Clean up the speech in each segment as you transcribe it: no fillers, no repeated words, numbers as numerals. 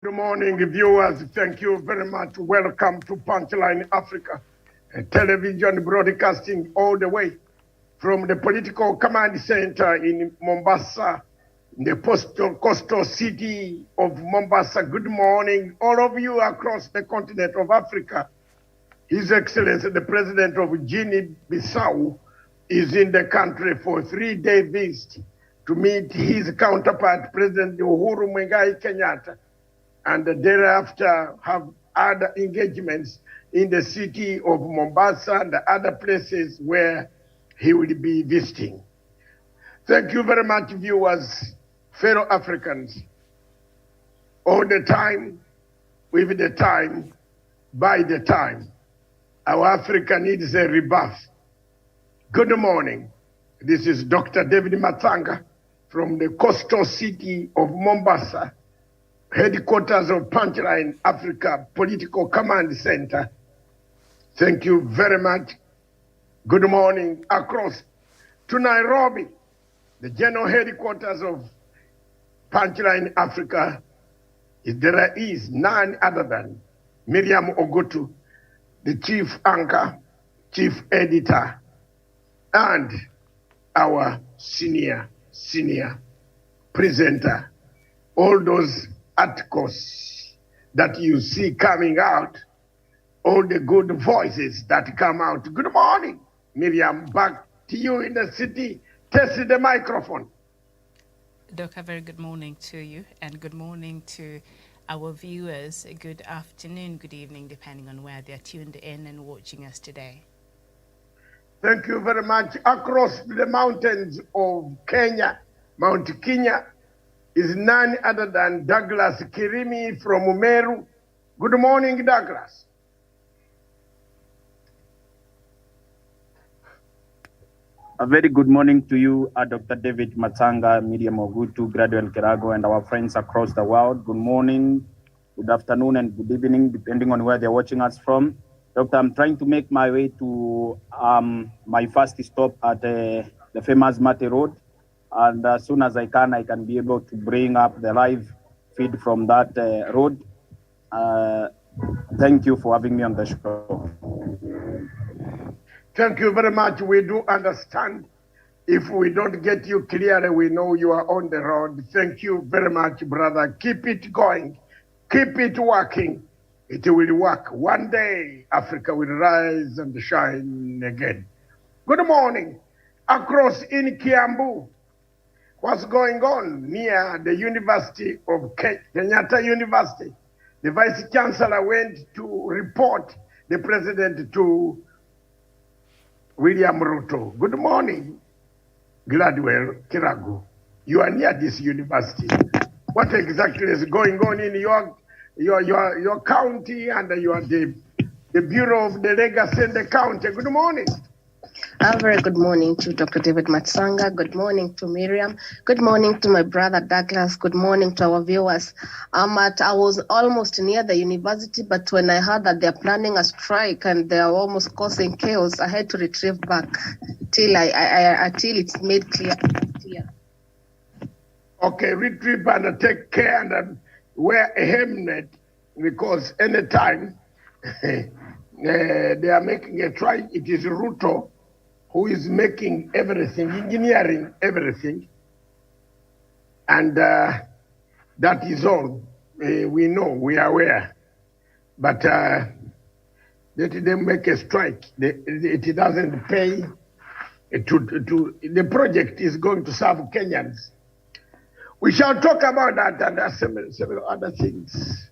Good morning, viewers. Thank you very much. Welcome to Punchline Africa, a television broadcasting all the way from the political command center in Mombasa, in the coastal city of Mombasa. Good morning, all of you across the continent of Africa. His Excellency, the President of Guinea-Bissau, is in the country for a 3-day visit to meet his counterpart, President Uhuru Kenyatta, and thereafter have other engagements in the city of Mombasa and other places where he will be visiting. Thank you very much, viewers, fellow Africans. All the time, with the time, by the time. Our Africa needs a rebirth. Good morning. This is Dr. David Matsanga from the coastal city of Mombasa, headquarters of Punchline Africa Political Command Center. Thank you very much. Good morning across to Nairobi, the general headquarters of Punchline Africa. There is none other than Miriam Ogutu, the chief anchor, chief editor, and our senior presenter. All those articles that you see coming out, all the good voices that come out. Good morning, Miriam. Back to you in the city. Test the microphone. Doc, a very good morning to you, and good morning to our viewers. Good afternoon, good evening, depending on where they're tuned in and watching us today. Thank you very much. Across the mountains of Kenya, Mount Kenya, is none other than Douglas Kirimi from Umeru. Good morning, Douglas. A very good morning to you, Dr. David Matsanga, Miriam Ogutu, Gradual Kirago, and our friends across the world. Good morning, good afternoon, and good evening, depending on where they're watching us from. Doctor, I'm trying to make my way to my first stop at the famous Mate Road. And as soon as I can be able to bring up the live feed from that road. Thank you for having me on the show. Thank you very much. We do understand. If we don't get you clearly, we know you are on the road. Thank you very much, brother. Keep it going. Keep it working. It will work. One day, Africa will rise and shine again. Good morning. Across in Kiambu, what's going on near the University of Kenyatta University? The Vice Chancellor went to report the President to William Ruto. Good morning, Gladwell Kiragu. You are near this university. What exactly is going on in your county and the Bureau of the Legacy in the county? Good morning. A very good morning to Dr. David Matsanga. Good morning to Miriam. Good morning to my brother Douglas. Good morning to our viewers. I was almost near the university, but when I heard that they're planning a strike and they are almost causing chaos, I had to retrieve back till it's made clear. Okay, retrieve and take care and wear a helmet, because anytime they are making a strike, it is Ruto who is making everything, engineering everything. And that is all. We know, we are aware. But let them make a strike. It doesn't pay the project is going to serve Kenyans. We shall talk about that and several other things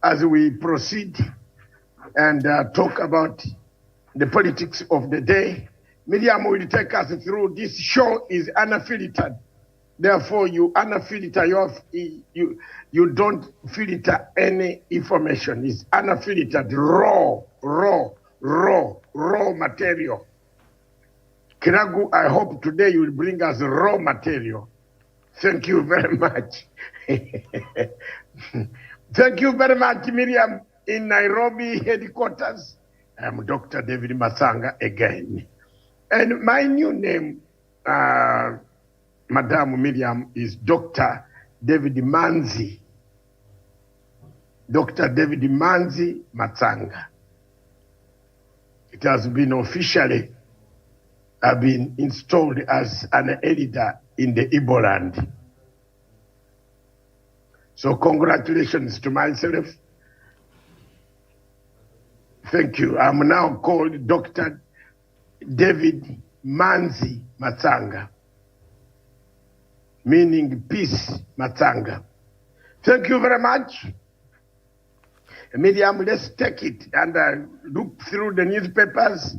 as we proceed and talk about the politics of the day. Miriam will take us through. This show is unfiltered. Therefore, you unfilter you don't filter any information. It's unfiltered, raw material. Kiragu, I hope today you will bring us raw material. Thank you very much. Thank you very much, Miriam, in Nairobi headquarters. I'm Dr. David Matsanga again. And my new name, Madam Miriam, is Dr. David Manzi. Dr. David Manzi Matsanga. It has been officially been installed as an editor in the Igbo land. So congratulations to myself. Thank you. I'm now called Dr. David Manzi Matsanga, meaning peace Matsanga. Thank you very much. Miriam, let's take it and look through the newspapers.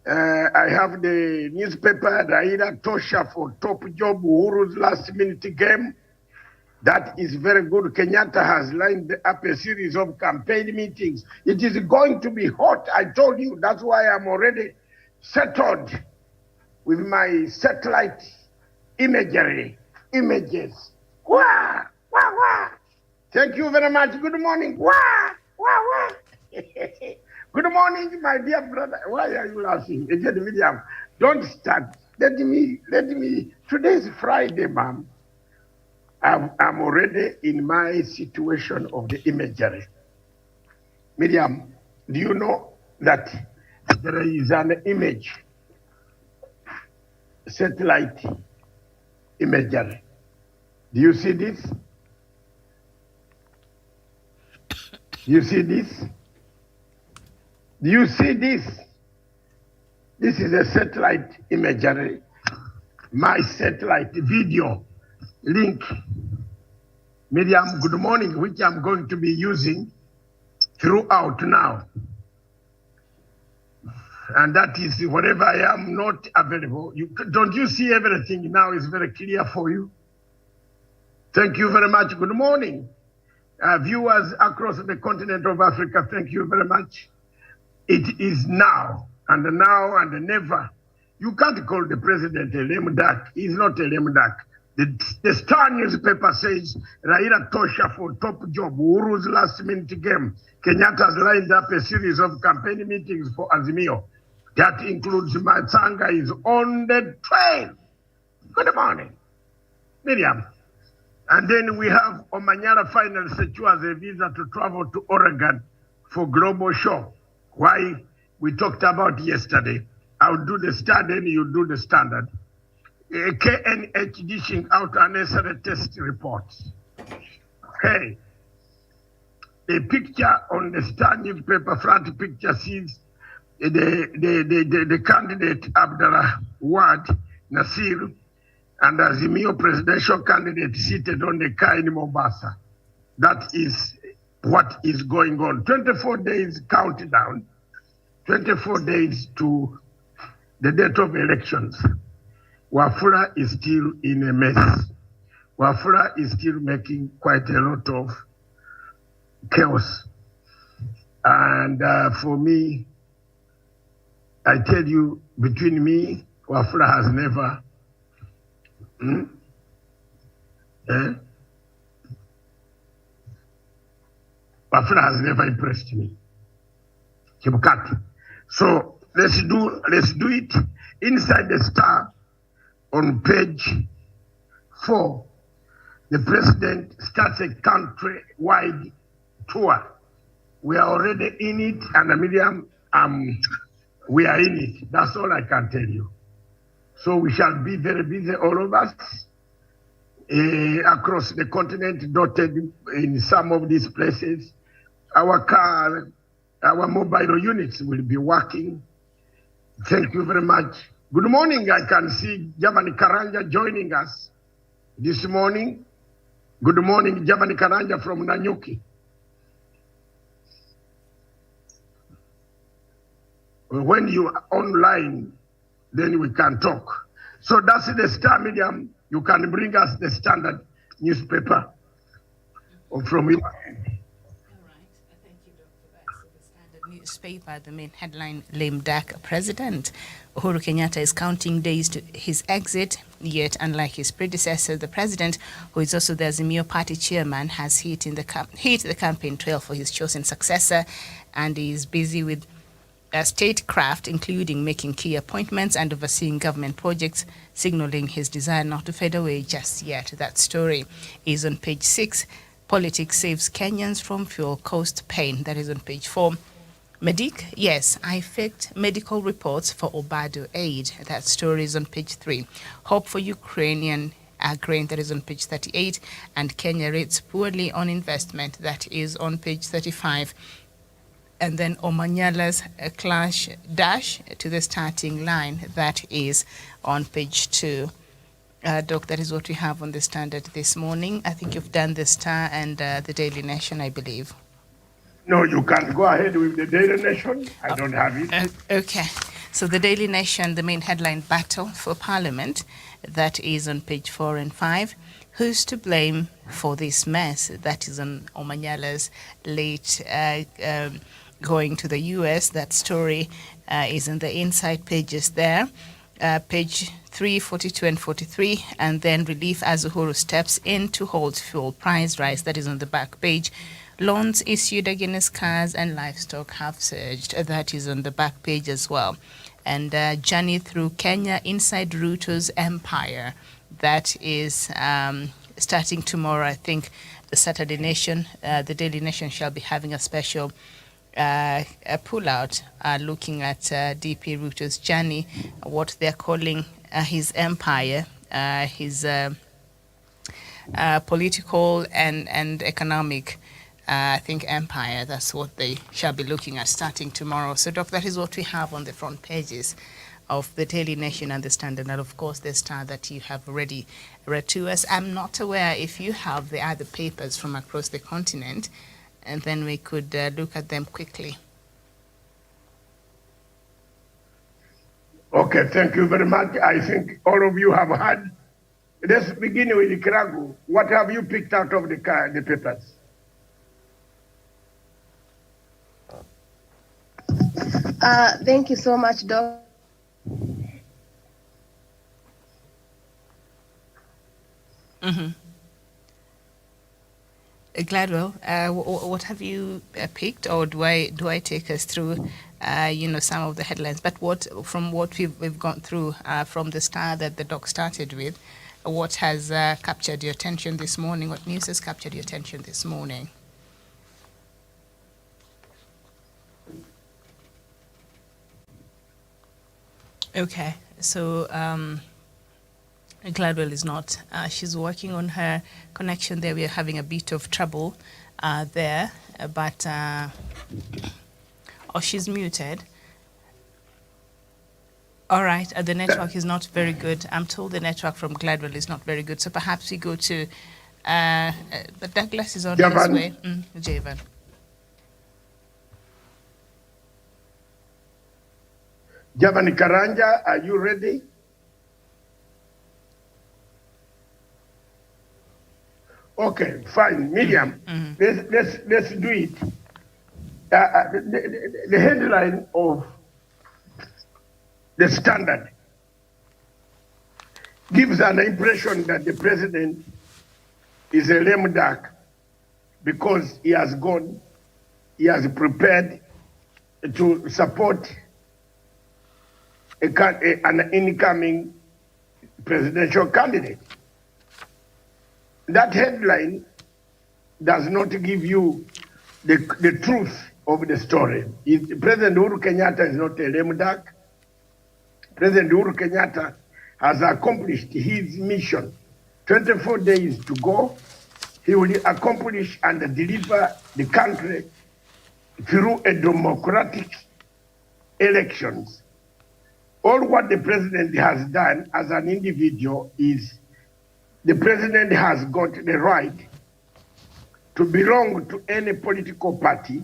I have the newspaper, RAILA, Tosha for top job, Uhuru's last minute game. That is very good. Kenyatta has lined up a series of campaign meetings. It is going to be hot, I told you. That's why I'm already settled with my satellite images. Wah, wah, wah. Thank you very much. Good morning. Wah, wah, wah. Good morning, my dear brother. Why are you laughing? Again, William, don't start. Let me. Today is Friday, ma'am. I'm already in my situation of the imagery. Miriam, do you know that there is an image, satellite imagery? Do you see this? You see this? Do you see this? This is a satellite imagery, my satellite video link. Miriam, good morning, which I'm going to be using throughout now. And that is whenever I am not available. Don't you see everything now is very clear for you? Thank you very much. Good morning. Viewers across the continent of Africa, thank you very much. It is now and never. You can't call the president a lame duck. He's not a lame duck. The Star newspaper says, Raila Tosha for top job, Uhuru's last minute game. Kenyatta has lined up a series of campaign meetings for Azimio. That includes Matsanga is on the train. Good morning, Miriam. And then we have Omanyala finally secures a visa to travel to Oregon for global show. Why we talked about yesterday. I'll do the Star, then you do the Standard. KNH dishing out unnecessary test reports. Okay. A picture on the Star newspaper front picture sees the candidate Abdallah Wad Nasir and Azimio presidential candidate seated on the car in Mombasa. That is what is going on. 24 days countdown, 24 days to the date of elections. Wafula is still in a mess. Wafula is still making quite a lot of chaos. And for me, I tell you, between me, Wafula has never, Wafula has never impressed me. Chibukati. So let's do it inside the Star. On page 4, the president starts a country-wide tour. We are already in it, and Miriam, we are in it. That's all I can tell you. So we shall be very busy, all of us, across the continent, dotted in some of these places. Our mobile units will be working. Thank you very much. Good morning. I can see Javani Karanja joining us this morning. Good morning, Javani Karanja from Nanyuki. When you are online, then we can talk. So that's the Star Medium. You can bring us the Standard newspaper from you. Newspaper, the main headline, lame duck president. Uhuru Kenyatta is counting days to his exit, yet unlike his predecessor, the president, who is also the Azimio party chairman, has hit the campaign trail for his chosen successor, and is busy with statecraft, including making key appointments and overseeing government projects, signaling his desire not to fade away just yet. That story is on page 6. Politics saves Kenyans from fuel cost pain. That is on page 4. Medic, yes, I faked medical reports for Obado aid. That story is on page 3. Hope for Ukrainian grain, that is on page 38. And Kenya rates poorly on investment, that is on page 35. And then Omanyala's clash dash to the starting line, that is on page 2. Doc, that is what we have on the Standard this morning. I think you've done the Star and the Daily Nation, I believe. No, you can go ahead with the Daily Nation. I don't have it. Okay. So the Daily Nation, the main headline, battle for parliament, that is on page 4 and 5. Who's to blame for this mess? That is on Omanyala's late going to the US. That story is in the inside pages there. Page 3, 42 and 43. And then relief as Uhuru steps in to hold fuel price rise. That is on the back page. Loans issued against cars and livestock have surged. That is on the back page as well. And journey through Kenya inside Ruto's empire. That is starting tomorrow. I think the Saturday Nation, the Daily Nation shall be having a special pullout looking at DP Ruto's journey, what they're calling his empire, his political and economic I think empire. That's what they shall be looking at starting tomorrow. So, Doc, that is what we have on the front pages of the Daily Nation and the Standard, and of course the Star that you have already read to us. I'm not aware if you have the other papers from across the continent, and then we could look at them quickly. Okay, thank you very much. I think all of you have had. Let's begin with Kiragu. What have you picked out of the papers? Thank you so much, Doc. Gladwell, what have you picked, or do I take us through, some of the headlines? But from what we've gone through from the Star that the Doc started with, what has captured your attention this morning? What news has captured your attention this morning? Okay, so Gladwell is not. She's working on her connection there. We are having a bit of trouble there, but she's muted. All right, the network is not very good. I'm told the network from Gladwell is not very good, so perhaps we go to. But Douglas is on his way. Javan. Javani Karanja, are you ready? Okay, fine. Miriam, let's do it. The headline of the Standard gives an impression that the president is a lame duck because he has prepared to support an incoming presidential candidate. That headline does not give you the truth of the story. President Uhuru Kenyatta is not a lame duck. President Uhuru Kenyatta has accomplished his mission. 24 days to go. He will accomplish and deliver the country through a democratic elections. All what the president has done as an individual is the president has got the right to belong to any political party.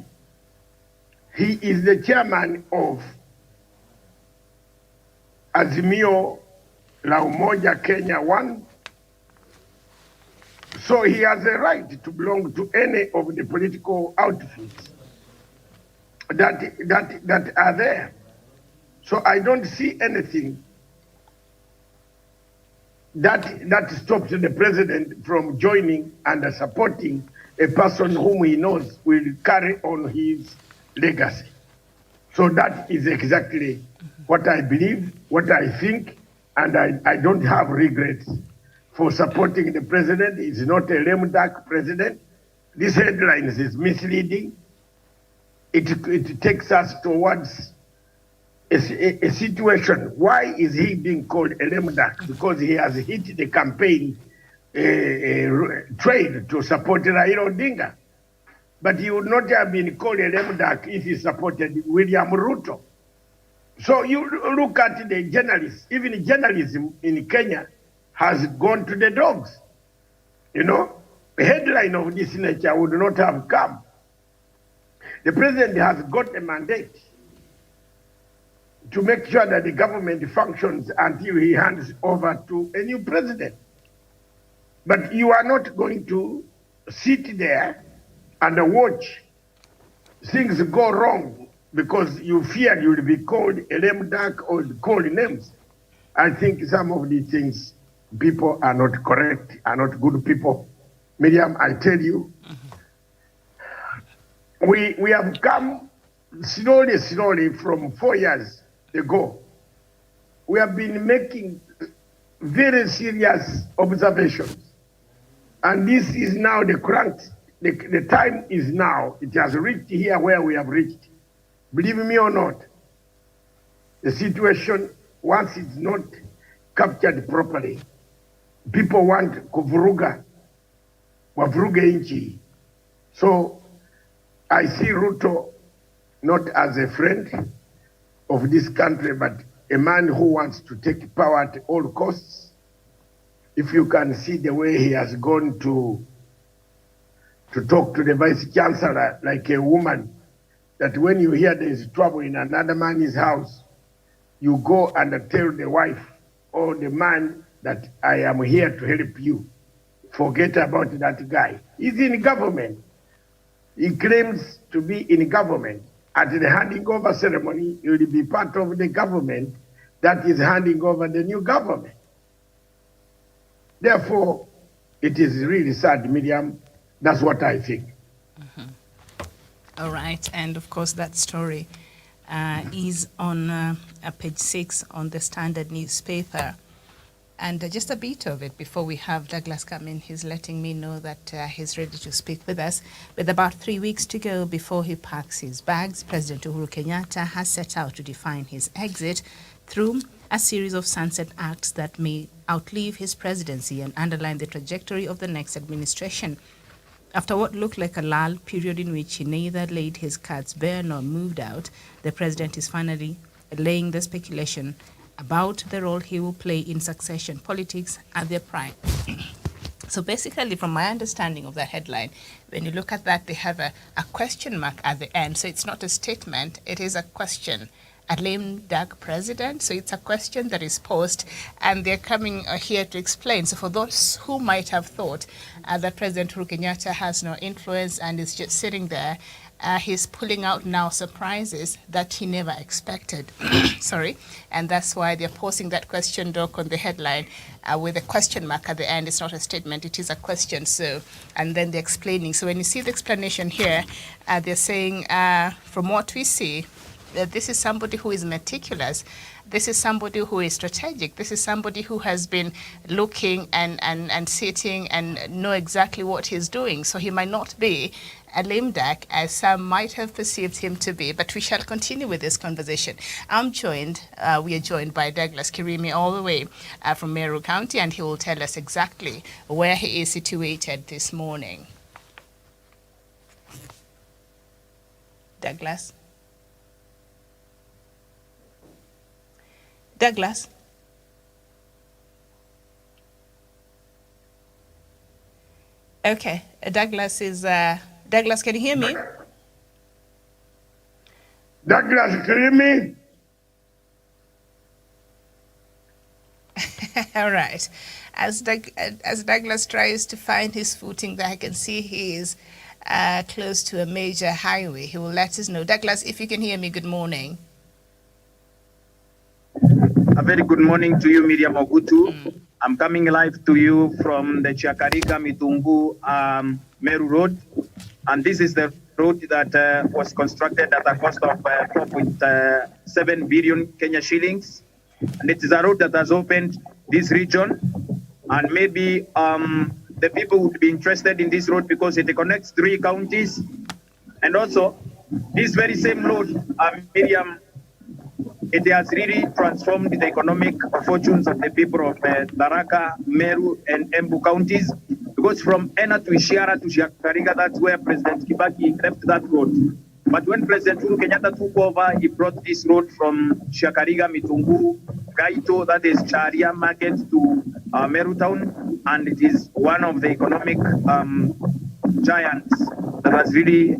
He is the chairman of Azimio la Umoja Kenya 1. So he has a right to belong to any of the political outfits that are there. So I don't see anything that stops the president from joining and supporting a person whom he knows will carry on his legacy. So that is exactly what I believe, what I think, and I don't have regrets for supporting the president. He's not a lame duck president. This headline is misleading. It takes us towards a situation. Why is he being called a lame duck? Because he has hit the campaign trade to support Raila Odinga. But he would not have been called a lame duck if he supported William Ruto. So you look at the journalists, even journalism in Kenya has gone to the dogs. You know, a headline of this nature would not have come. The president has got a mandate to make sure that the government functions until he hands over to a new president. But you are not going to sit there and watch things go wrong because you fear you will be called a lame duck or called names. I think some of these things, people are not correct, are not good people. Miriam, I tell you, we have come slowly from 4 years ago. We have been making very serious observations. And this is now the crank. The time is now. It has reached here where we have reached. Believe me or not, the situation, once it's not captured properly, people want kuvuruga, wavuruge inchi. So I see Ruto not as a friend of this country, but a man who wants to take power at all costs. If you can see the way he has gone to talk to the vice chancellor like a woman, that when you hear there is trouble in another man's house, you go and tell the wife or the man that I am here to help you. Forget about that guy. He's in government. He claims to be in government. At the handing over ceremony, he will be part of the government that is handing over the new government. Therefore, it is really sad, Miriam. That's what I think. All right. And of course, that story is on page 6 on the Standard newspaper. And just a bit of it before we have Douglas come in. He's letting me know that he's ready to speak with us. With about 3 weeks to go before he packs his bags, President Uhuru Kenyatta has set out to define his exit through a series of sunset acts that may outlive his presidency and underline the trajectory of the next administration. After what looked like a lull period in which he neither laid his cards bare nor moved out, the president is finally laying the speculation about the role he will play in succession politics at their prime. So basically, from my understanding of that headline, when you look at that, they have a question mark at the end. So it's not a statement, it is a question. A lame duck president, so it's a question that is posed, and they're coming here to explain. So for those who might have thought that President Uhuru Kenyatta has no influence and is just sitting there, he's pulling out now surprises that he never expected. Sorry, and that's why they're posing that question doc on the headline with a question mark at the end. It's not a statement, it is a question. So, and then they're explaining. So when you see the explanation here, they're saying, from what we see, this is somebody who is meticulous. This is somebody who is strategic. This is somebody who has been looking and sitting and know exactly what he's doing. So he might not be a lame duck as some might have perceived him to be, but we shall continue with this conversation. We are joined by Douglas Kirimi all the way from Meru County, and he will tell us exactly where he is situated this morning. Douglas? Douglas? Okay, Douglas is, Douglas, can you hear me? Douglas, can you hear me? All right. As Douglas tries to find his footing there, I can see he is close to a major highway. He will let us know. Douglas, if you can hear me, good morning. A very good morning to you, Miriam Ogutu. I'm coming live to you from the Chiakarika Mitungu Meru Road. And this is the road that was constructed at a cost of 4.7 billion Kenya shillings. And it is a road that has opened this region. And maybe the people would be interested in this road because it connects 3 counties. And also, this very same road, Miriam, it has really transformed the economic fortunes of the people of Tharaka, Meru, and Embu counties. Because from Ena to Ishiara to Shiakariga, that's where President Kibaki left that road. But when President Uhuru Kenyatta took over, he brought this road from Shiakariga, Mitunguru, Gaito, that is Charia Market, to Meru town, and it is one of the economic giants that has really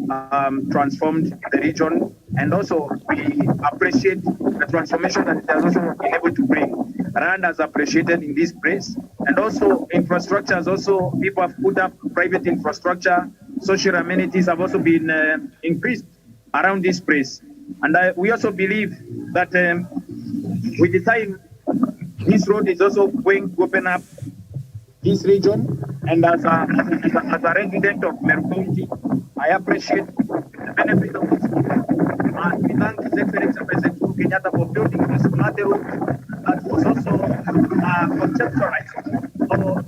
transformed the region. And also, we appreciate the transformation that it has also been able to bring. Rand has appreciated in this place. And also, infrastructure has also, people have put up private infrastructure, social amenities have also been increased around this place. And we also believe that with the time, this road is also going to open up this region. And as a resident of Meru County, I appreciate the benefit of this road. And we thank His Excellency President Uhuru Kenyatta for building this smart road that was also conceptualized for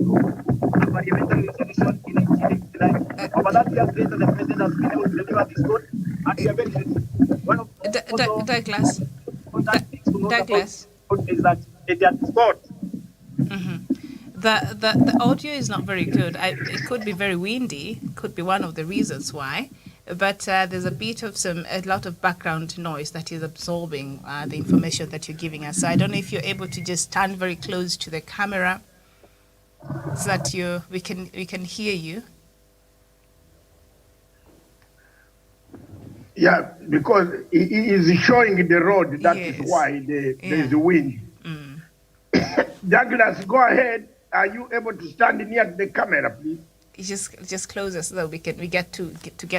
environmental solution in 1989. Over that years later, the President has been able to deliver this road, and we are very grateful. One of Douglas. is that it has got. The audio is not very good. It could be very windy. Could be one of the reasons why. But there's a lot of background noise that is absorbing the information that you're giving us. So I don't know if you're able to just stand very close to the camera so that we can hear you. Yeah, because it is showing the road. That is why there's wind. Douglas, go ahead. Are you able to stand near the camera, please? Just close us so that we get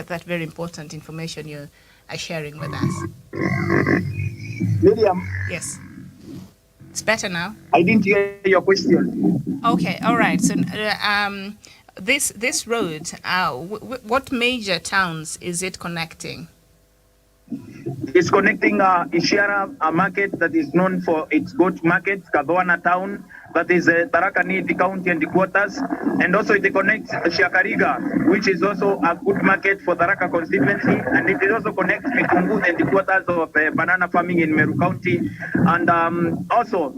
that very important information you are sharing with us. Miriam. Yes. It's better now. I didn't hear your question. Okay, all right. So this road, what major towns is it connecting? It's connecting Ishiara, a market that is known for its goat market, Kadwana town, that is Tharaka Nithi County and the quarters, and also it connects Shiakariga, which is also a good market for Tharaka constituency, and it also connects Mitunguru and the quarters of banana farming in Meru County, and also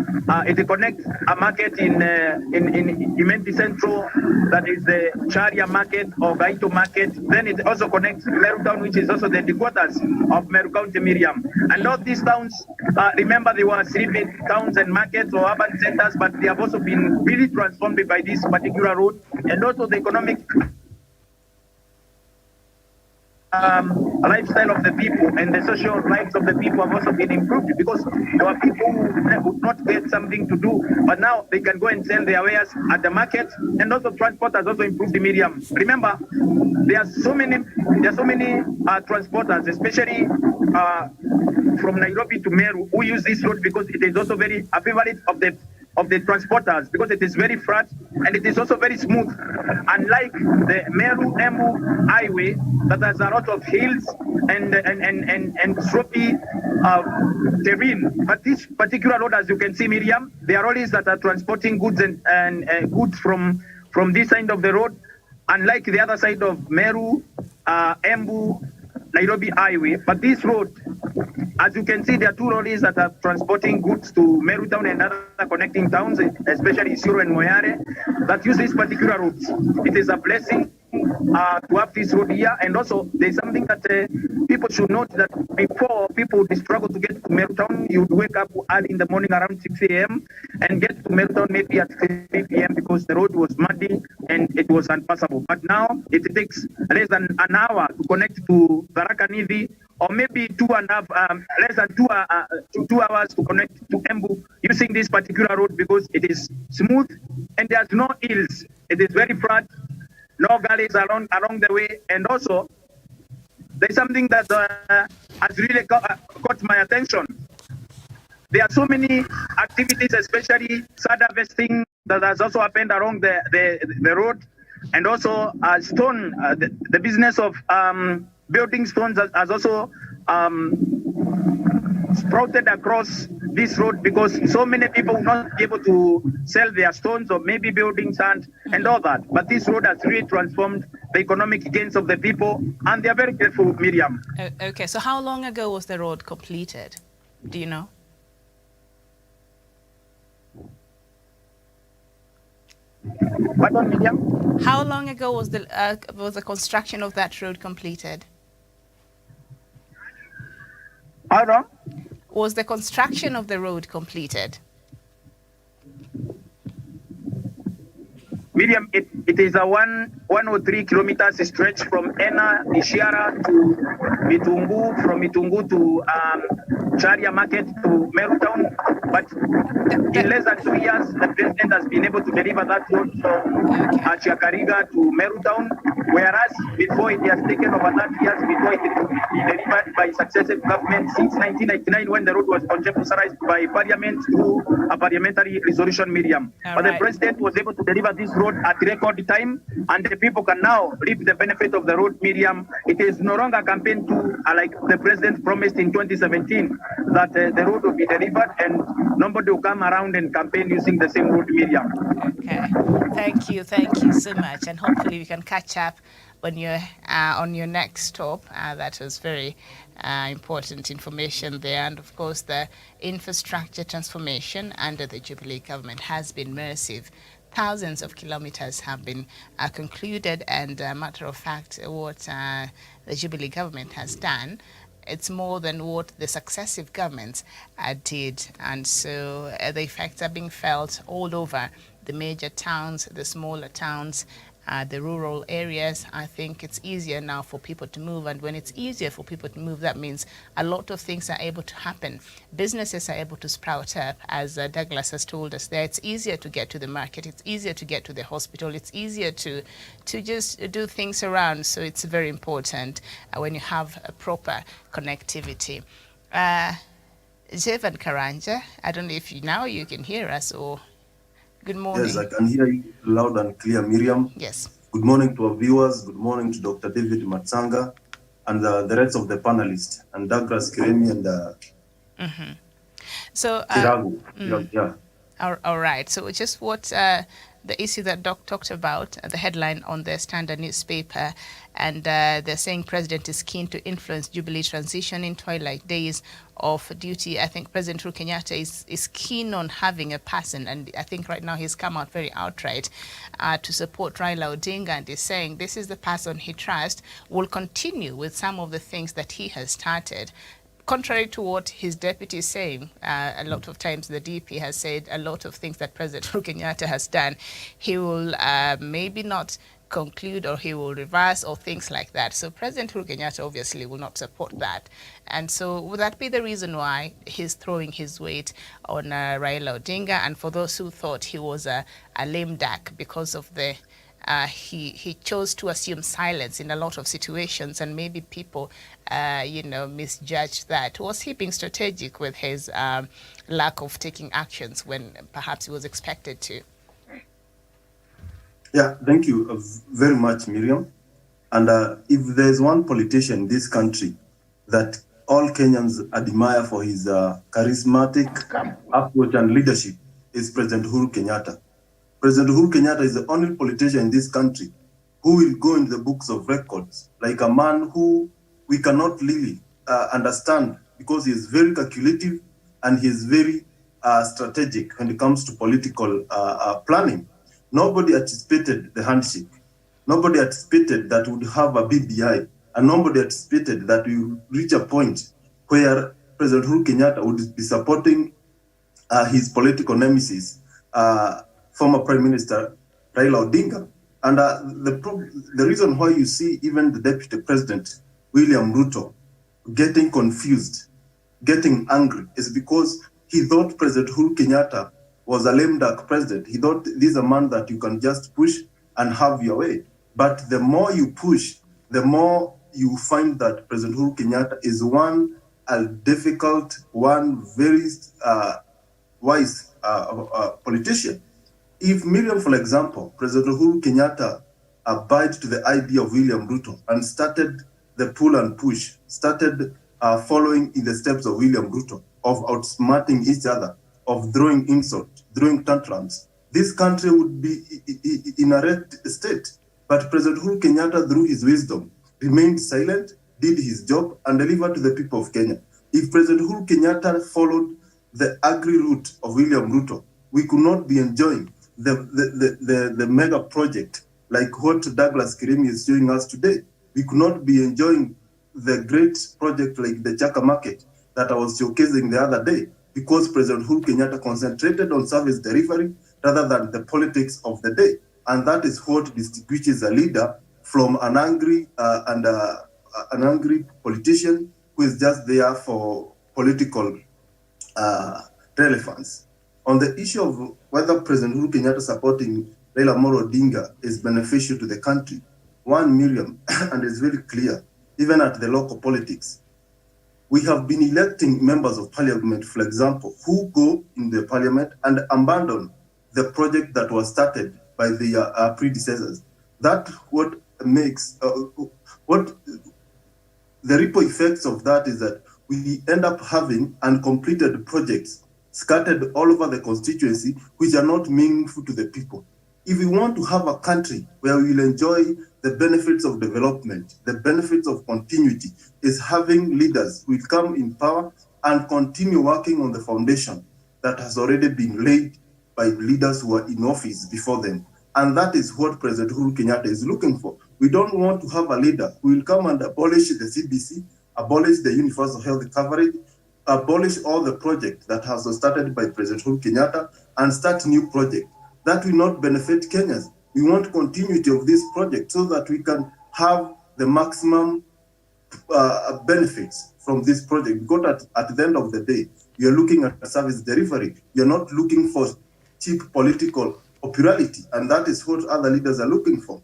it connects a market in Imenti Central, that is the Charia market or Gaito market. Then it also connects Meru town, which is also the quarters of Meru County, Miriam. And all these towns, remember, they were sleeping towns and markets or urban centers, but they have also been really transformed by this particular road, and also the economic lifestyle of the people and the social lives of the people have also been improved, because there were people who would not get something to do, but now they can go and sell their wares at the market, and also transport has also improved, Miriam. Remember, there are so many transporters, especially from Nairobi to Meru, who use this road because it is also very a favorite of the transporters, because it is very flat and it is also very smooth, unlike the Meru Embu highway that has a lot of hills and slopy terrain. But this particular road, as you can see, Miriam, there are lorries that are transporting goods and goods from this side of the road, unlike the other side of Meru, Embu, Nairobi highway. But this road, as you can see, there are 2 lorries that are transporting goods to Meru town and other connecting towns, especially Isiro and Moyale, that use this particular route. It is a blessing to have this road here. And also, there's something that people should note, that before, people would struggle to get to Meru town. You would wake up early in the morning around 6 a.m. and get to Meru town maybe at 3 p.m. because the road was muddy and it was unpassable. But now it takes less than an hour to connect to Tharaka Nithi, or maybe less than 2 hours to connect to Embu using this particular road, because it is smooth and there's no hills. It is very flat, no gullies along the way. And also, there's something that has really caught my attention. There are so many activities, especially sad harvesting, that has also happened along the road, and also stone, the business of building stones has also sprouted across this road because so many people will not be able to sell their stones or maybe building sand and all that. But this road has really transformed the economic gains of the people, and they are very grateful, Miriam. Okay, so how long ago was the road completed? Do you know? Pardon, Miriam? How long ago was the construction of that road completed? How long? Was the construction of the road completed? Miriam, it is a 103 kilometers stretch from Ena, Ishiara to Mitungu, from Mitungu to Charia Market to Meru Town. But in less than 2 years, the president has been able to deliver that road from Chiakariga to Meru Town, whereas before it has taken over 30 years before it could be delivered by successive governments since 1999 when the road was conceptualized by Parliament through a parliamentary resolution, Miriam. But the president was able to deliver this road at record time, and the people can now reap the benefit of the road, Miriam. It is no longer a campaign to, like the president promised in 2017, that the road will be delivered and nobody will come around and campaign using the same road, Miriam. Okay, thank you so much, and hopefully we can catch up when you're on your next stop. That was very important information there, and of course the infrastructure transformation under the Jubilee government has been massive. Thousands of kilometers have been concluded, and matter of fact, what the Jubilee government has done, it's more than what the successive governments did. And so the effects are being felt all over the major towns, the smaller towns, the rural areas. I think it's easier now for people to move, and when it's easier for people to move, that means a lot of things are able to happen. Businesses are able to sprout up, as Douglas has told us there. It's easier to get to the market, it's easier to get to the hospital, it's easier to just do things around. So it's very important when you have a proper connectivity. Jevan Karanja, I don't know if now you can hear us, or good morning. Yes, I can hear you loud and clear, Miriam. Yes. Good morning to our viewers. Good morning to Dr. David Matsanga and the rest of the panelists, and Douglas Kiremi and So, Kiragu. Yeah. All right. So just what the issue that Doc talked about, the headline on the Standard newspaper, and they're saying President is keen to influence Jubilee transition in twilight days of duty. I think President Uhuru Kenyatta is keen on having a person, and I think right now he's come out very outright to support Raila Odinga, and is saying this is the person he trusts, will continue with some of the things that he has started. Contrary to what his deputy is saying, a lot of times the DP has said a lot of things that President Uhuru Kenyatta has done, he will maybe not conclude, or he will reverse, or things like that. So President Uhuru Kenyatta obviously will not support that. And so would that be the reason why he's throwing his weight on Raila Odinga? And for those who thought he was a lame duck because of the he chose to assume silence in a lot of situations, and maybe people, misjudged that. Was he being strategic with his lack of taking actions when perhaps he was expected to? Yeah, thank you very much, Miriam. And if there's one politician in this country that all Kenyans admire for his charismatic approach and leadership, is President Uhuru Kenyatta. President Uhuru Kenyatta is the only politician in this country who will go into the books of records like a man who we cannot really understand, because he is very calculative and he is very strategic when it comes to political planning. Nobody anticipated the handshake. Nobody anticipated that we would have a BBI, and nobody anticipated that we would reach a point where President Uhuru Kenyatta would be supporting his political nemesis, former Prime Minister Raila Odinga. And the reason why you see even the Deputy President, William Ruto, getting confused, getting angry, is because he thought President Uhuru Kenyatta was a lame duck president. He thought this is a man that you can just push and have your way. But the more you push, the more you find that President Uhuru Kenyatta is one difficult, one very wise politician. If Miriam, for example, President Uhuru Kenyatta abided to the idea of William Ruto and started the pull and push, started following in the steps of William Ruto, of outsmarting each other, of throwing insult, throwing tantrums, this country would be in a wrecked state. But President Uhuru Kenyatta, through his wisdom, remained silent, did his job, and delivered to the people of Kenya. If President Uhuru Kenyatta followed the agri route of William Ruto, we could not be enjoying the mega project like what Douglas Kirimi is showing us today. We could not be enjoying the great project like the Chaka Market that I was showcasing the other day, because President Uhuru Kenyatta concentrated on service delivery rather than the politics of the day. And that is what distinguishes a leader from an angry politician who is just there for political relevance. On the issue of whether President Uhuru Kenyatta supporting Raila Amolo Odinga is beneficial to the country, one, Miriam, and it's very clear, even at the local politics, we have been electing members of parliament, for example, who go in the parliament and abandon the project that was started by the predecessors. That what makes, what the ripple effects of that is that we end up having uncompleted projects scattered all over the constituency, which are not meaningful to the people. If we want to have a country where we will enjoy the benefits of development, the benefits of continuity, is having leaders who will come in power and continue working on the foundation that has already been laid by leaders who are in office before them. And that is what President Uhuru Kenyatta is looking for. We don't want to have a leader who will come and abolish the CBC, abolish the universal health coverage, abolish all the projects that has started by President Uhuru Kenyatta and start new projects. That will not benefit Kenyans. We want continuity of this project so that we can have the maximum benefits from this project. Because at the end of the day, you're looking at service delivery. You're not looking for cheap political popularity, and that is what other leaders are looking for.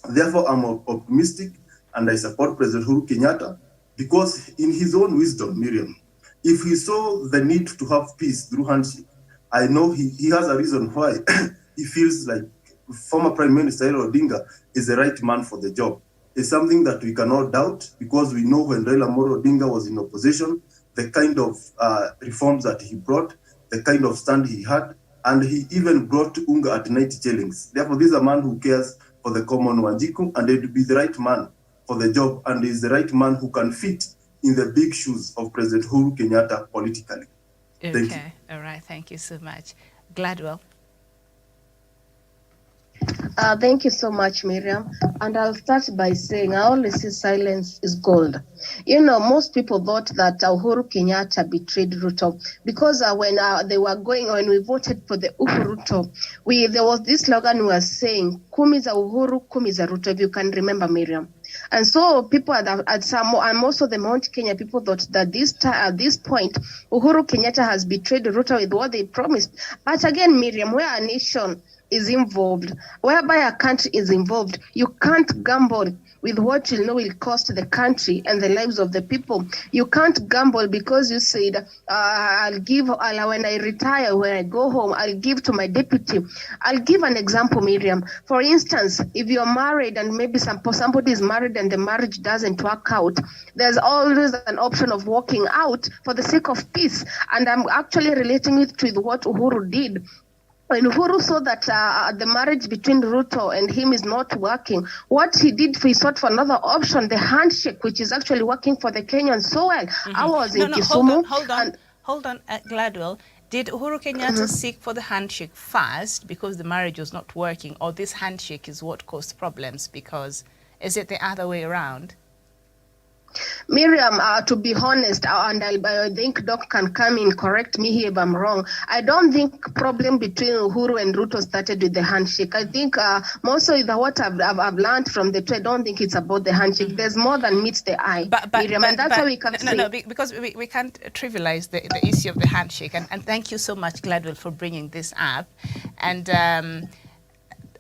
Therefore, I'm optimistic, and I support President Uhuru Kenyatta, because in his own wisdom, Miriam, if he saw the need to have peace through handshake, I know he has a reason why he feels like former Prime Minister Raila Odinga is the right man for the job. It's something that we cannot doubt, because we know when Raila Amolo Odinga was in opposition, the kind of reforms that he brought, the kind of stand he had, and he even brought Unga at 90 shillings. Therefore, this is a man who cares for the common Wanjiku, and it would be the right man for the job, and is the right man who can fit in the big shoes of President Uhuru Kenyatta politically. Okay, all right, thank you so much. Gladwell. Thank you so much, Miriam. And I'll start by saying I always say silence is gold. You know, most people thought that Uhuru Kenyatta betrayed Ruto because when we voted for the Uhuru Ruto, there was this slogan we were saying, Kumi za Uhuru, Kumi za Ruto, if you can remember, Miriam. And so people at some, and most of the Mount Kenya people thought that at this point, Uhuru Kenyatta has betrayed Ruto with what they promised. But again, Miriam, where a nation is involved, whereby a country is involved, you can't gamble with what you know will cost the country and the lives of the people. You can't gamble because you said, when I retire, when I go home, I'll give to my deputy. I'll give an example, Miriam. For instance, if you're married and maybe somebody is married and the marriage doesn't work out, there's always an option of walking out for the sake of peace. And I'm actually relating it to what Uhuru did. When Uhuru saw that the marriage between Ruto and him is not working, what he did, he sought for another option, the handshake, which is actually working for the Kenyans so well. I was in Kisumu. Hold on, Gladwell. Did Uhuru Kenyatta seek for the handshake first because the marriage was not working, or this handshake is what caused problems? Because is it the other way around? Miriam, to be honest, and I think Doc can come in, correct me here if I'm wrong. I don't think problem between Uhuru and Ruto started with the handshake. I think most of what I've learned from the two, I don't think it's about the handshake. There's more than meets the eye, Miriam, and that's how we can say. No, because we can't trivialize the issue of the handshake. And thank you so much, Gladwell, for bringing this up. And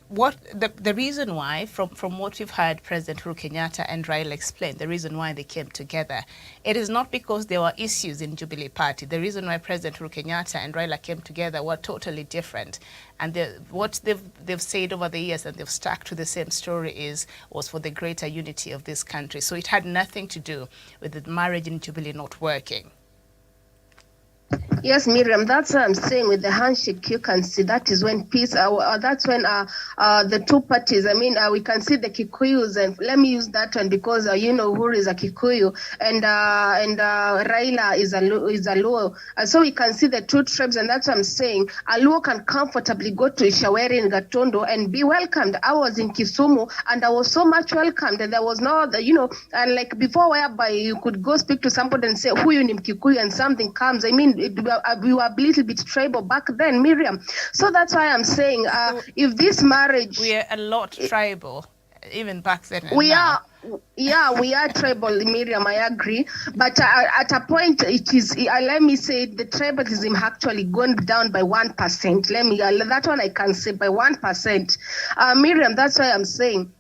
what the reason why, from what we've heard President Uhuru Kenyatta and RAILA explain, the reason why they came together, it is not because there were issues in Jubilee Party. The reason why President Uhuru Kenyatta and RAILA came together were totally different. And what they've said over the years, and they've stuck to the same story, was for the greater unity of this country. So it had nothing to do with the marriage in Jubilee not working. Yes, Miriam, that's what I'm saying. With the handshake, you can see that is when peace, that's when the two parties, we can see the Kikuyus, and let me use that one because, Uhuru is a Kikuyu, and Raila is a Luo. So we can see the two tribes, and that's what I'm saying. A Luo can comfortably go to Ishaweri in Gatondo and be welcomed. I was in Kisumu, and I was so much welcomed. And there was no other, and like before, whereby you could go speak to somebody and say, who you name Kikuyu, and something comes. We were a little bit tribal back then, Miriam. So that's why I'm saying, if this marriage... We are a lot tribal, even back then. We are tribal, Miriam, I agree. But at a point, it is, let me say, the tribalism actually gone down by 1%. That one I can say by 1%. Miriam, that's why I'm saying,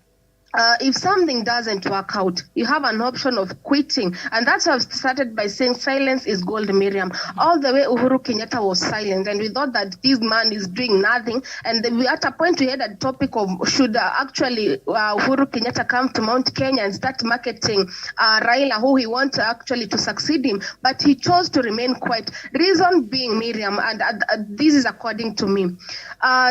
if something doesn't work out, you have an option of quitting. And that's why I've started by saying silence is gold, Miriam. All the way Uhuru Kenyatta was silent, and we thought that this man is doing nothing. And then at a point we had a topic of should actually Uhuru Kenyatta come to Mount Kenya and start marketing Raila, who he wants actually to succeed him. But he chose to remain quiet. Reason being, Miriam, and this is according to me.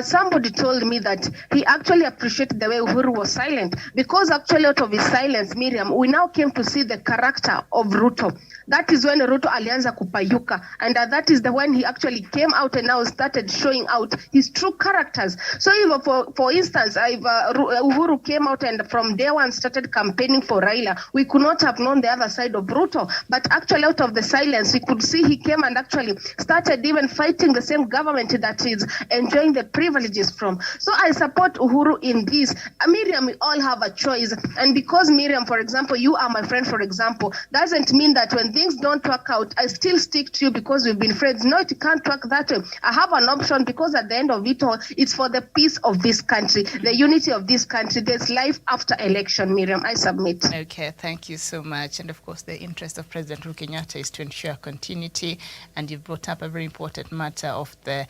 Somebody told me that he actually appreciated the way Uhuru was silent. Because actually out of his silence, Miriam, we now came to see the character of Ruto. That is when Ruto alianza kupayuka. And that is when he actually came out and now started showing out his true characters. So even for instance, if Uhuru came out and from day one started campaigning for Raila, we could not have known the other side of Ruto. But actually out of the silence, we could see he came and actually started even fighting the same government that is enjoying the privileges from. So I support Uhuru in this. Miriam, we all have a choice. And because, Miriam, for example, you are my friend, for example, doesn't mean that when things don't work out, I still stick to you because we've been friends. No, it can't work that way. I have an option because at the end of it all, it's for the peace of this country, the unity of this country. There's life after election, Miriam. I submit. Okay, thank you so much. And of course, the interest of President Uhuru Kenyatta is to ensure continuity. And you brought up a very important matter of the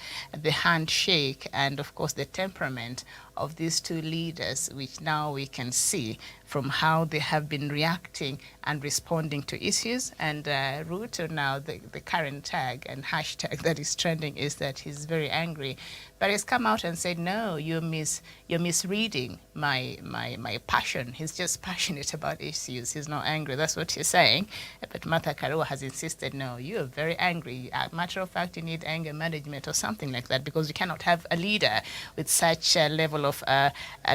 handshake and, of course, the temperament of these two leaders, which now we can see from how they have been reacting and responding to issues. And Ruto now, the current tag and hashtag that is trending is that he's very angry. But he's come out and said, no, you're misreading my passion. He's just passionate about issues. He's not angry. That's what he's saying. But Martha Karua has insisted, no, you're very angry. Matter of fact, you need anger management or something like that, because you cannot have a leader with such a level of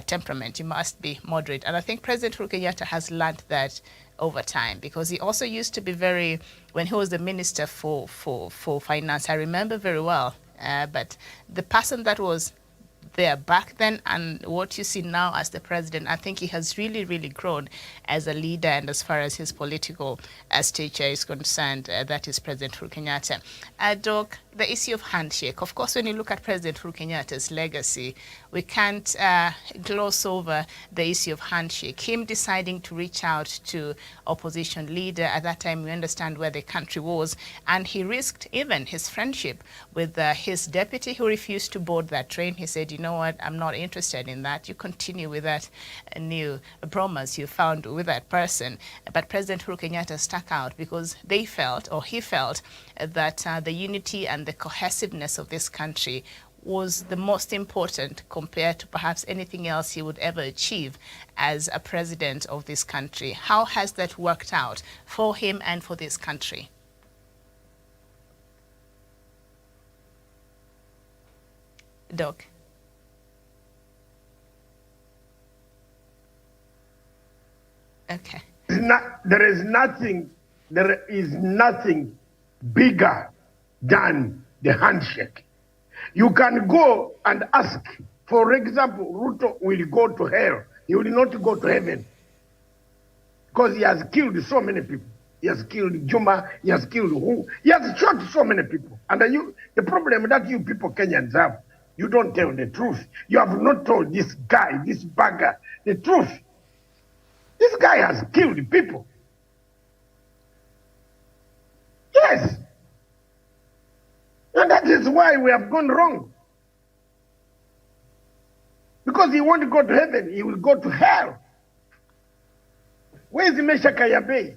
temperament. You must be moderate. And I think President Uhuru Kenyatta has learned that over time, because he also used to be very, when he was the minister for finance, I remember very well, but the person that was there back then and what you see now as the president, I think he has really, really grown as a leader, and as far as his political stature is concerned, that is President Uhuru Kenyatta. Doc, the issue of handshake, of course, when you look at President Uhuru Kenyatta's legacy, we can't gloss over the issue of handshake. Him deciding to reach out to opposition leader, at that time we understand where the country was, and he risked even his friendship with his deputy, who refused to board that train. He said, you know what, I'm not interested in that. You continue with that new promise you found with that person. But President Uhuru Kenyatta stuck out because they felt, or he felt, that the unity and the cohesiveness of this country was the most important compared to perhaps anything else he would ever achieve as a president of this country. How has that worked out for him and for this country? Doc. Okay. There is nothing bigger than the handshake. You can go and ask, for example, Ruto will go to hell. He will not go to heaven because he has killed so many people. He has killed Juma, he has killed who? He has shot so many people. And the problem that you people Kenyans have, You don't tell the truth. You have not told this guy, this bagger, the truth. This guy has killed people. Yes. And that is why we have gone wrong. Because he won't go to heaven, he will go to hell. Where is Mesha Kayabe?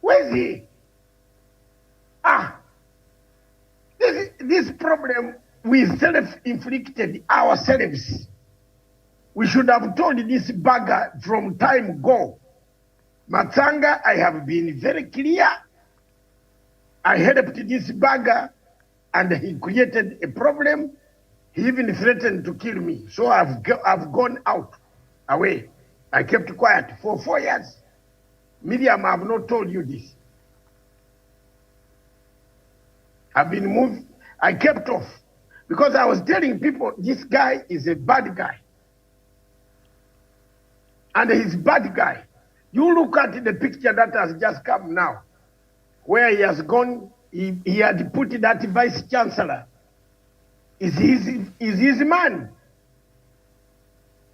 Where is he? This problem we self-inflicted ourselves. We should have told this bagger from time ago. Matsanga, I have been very clear. I helped this bagger and he created a problem. He even threatened to kill me. So I've gone out, away. I kept quiet for 4 years. Miriam, I have not told you this. I've been moved. I kept off because I was telling people this guy is a bad guy. And he's a bad guy. You look at the picture that has just come now, where he has gone, he had put that vice chancellor. Is his man.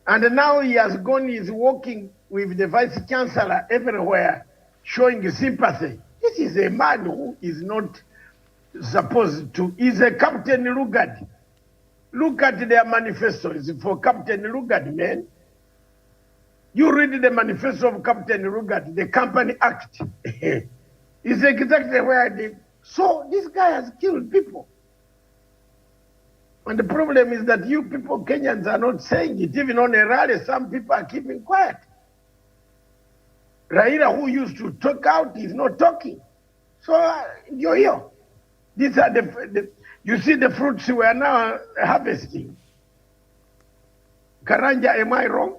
And now he has gone, he's walking with the vice chancellor everywhere, showing sympathy. This is a man who is not supposed to, is a Captain Lugard. Look at their manifestos for Captain Lugard, man. You read the manifesto of Captain Lugard, the Company Act. It's exactly where I did. So this guy has killed people. And the problem is that you people, Kenyans, are not saying it. Even on a rally, some people are keeping quiet. Raila, who used to talk out, is not talking. So you're here. These are you see the fruits we are now harvesting. Karanja, am I wrong?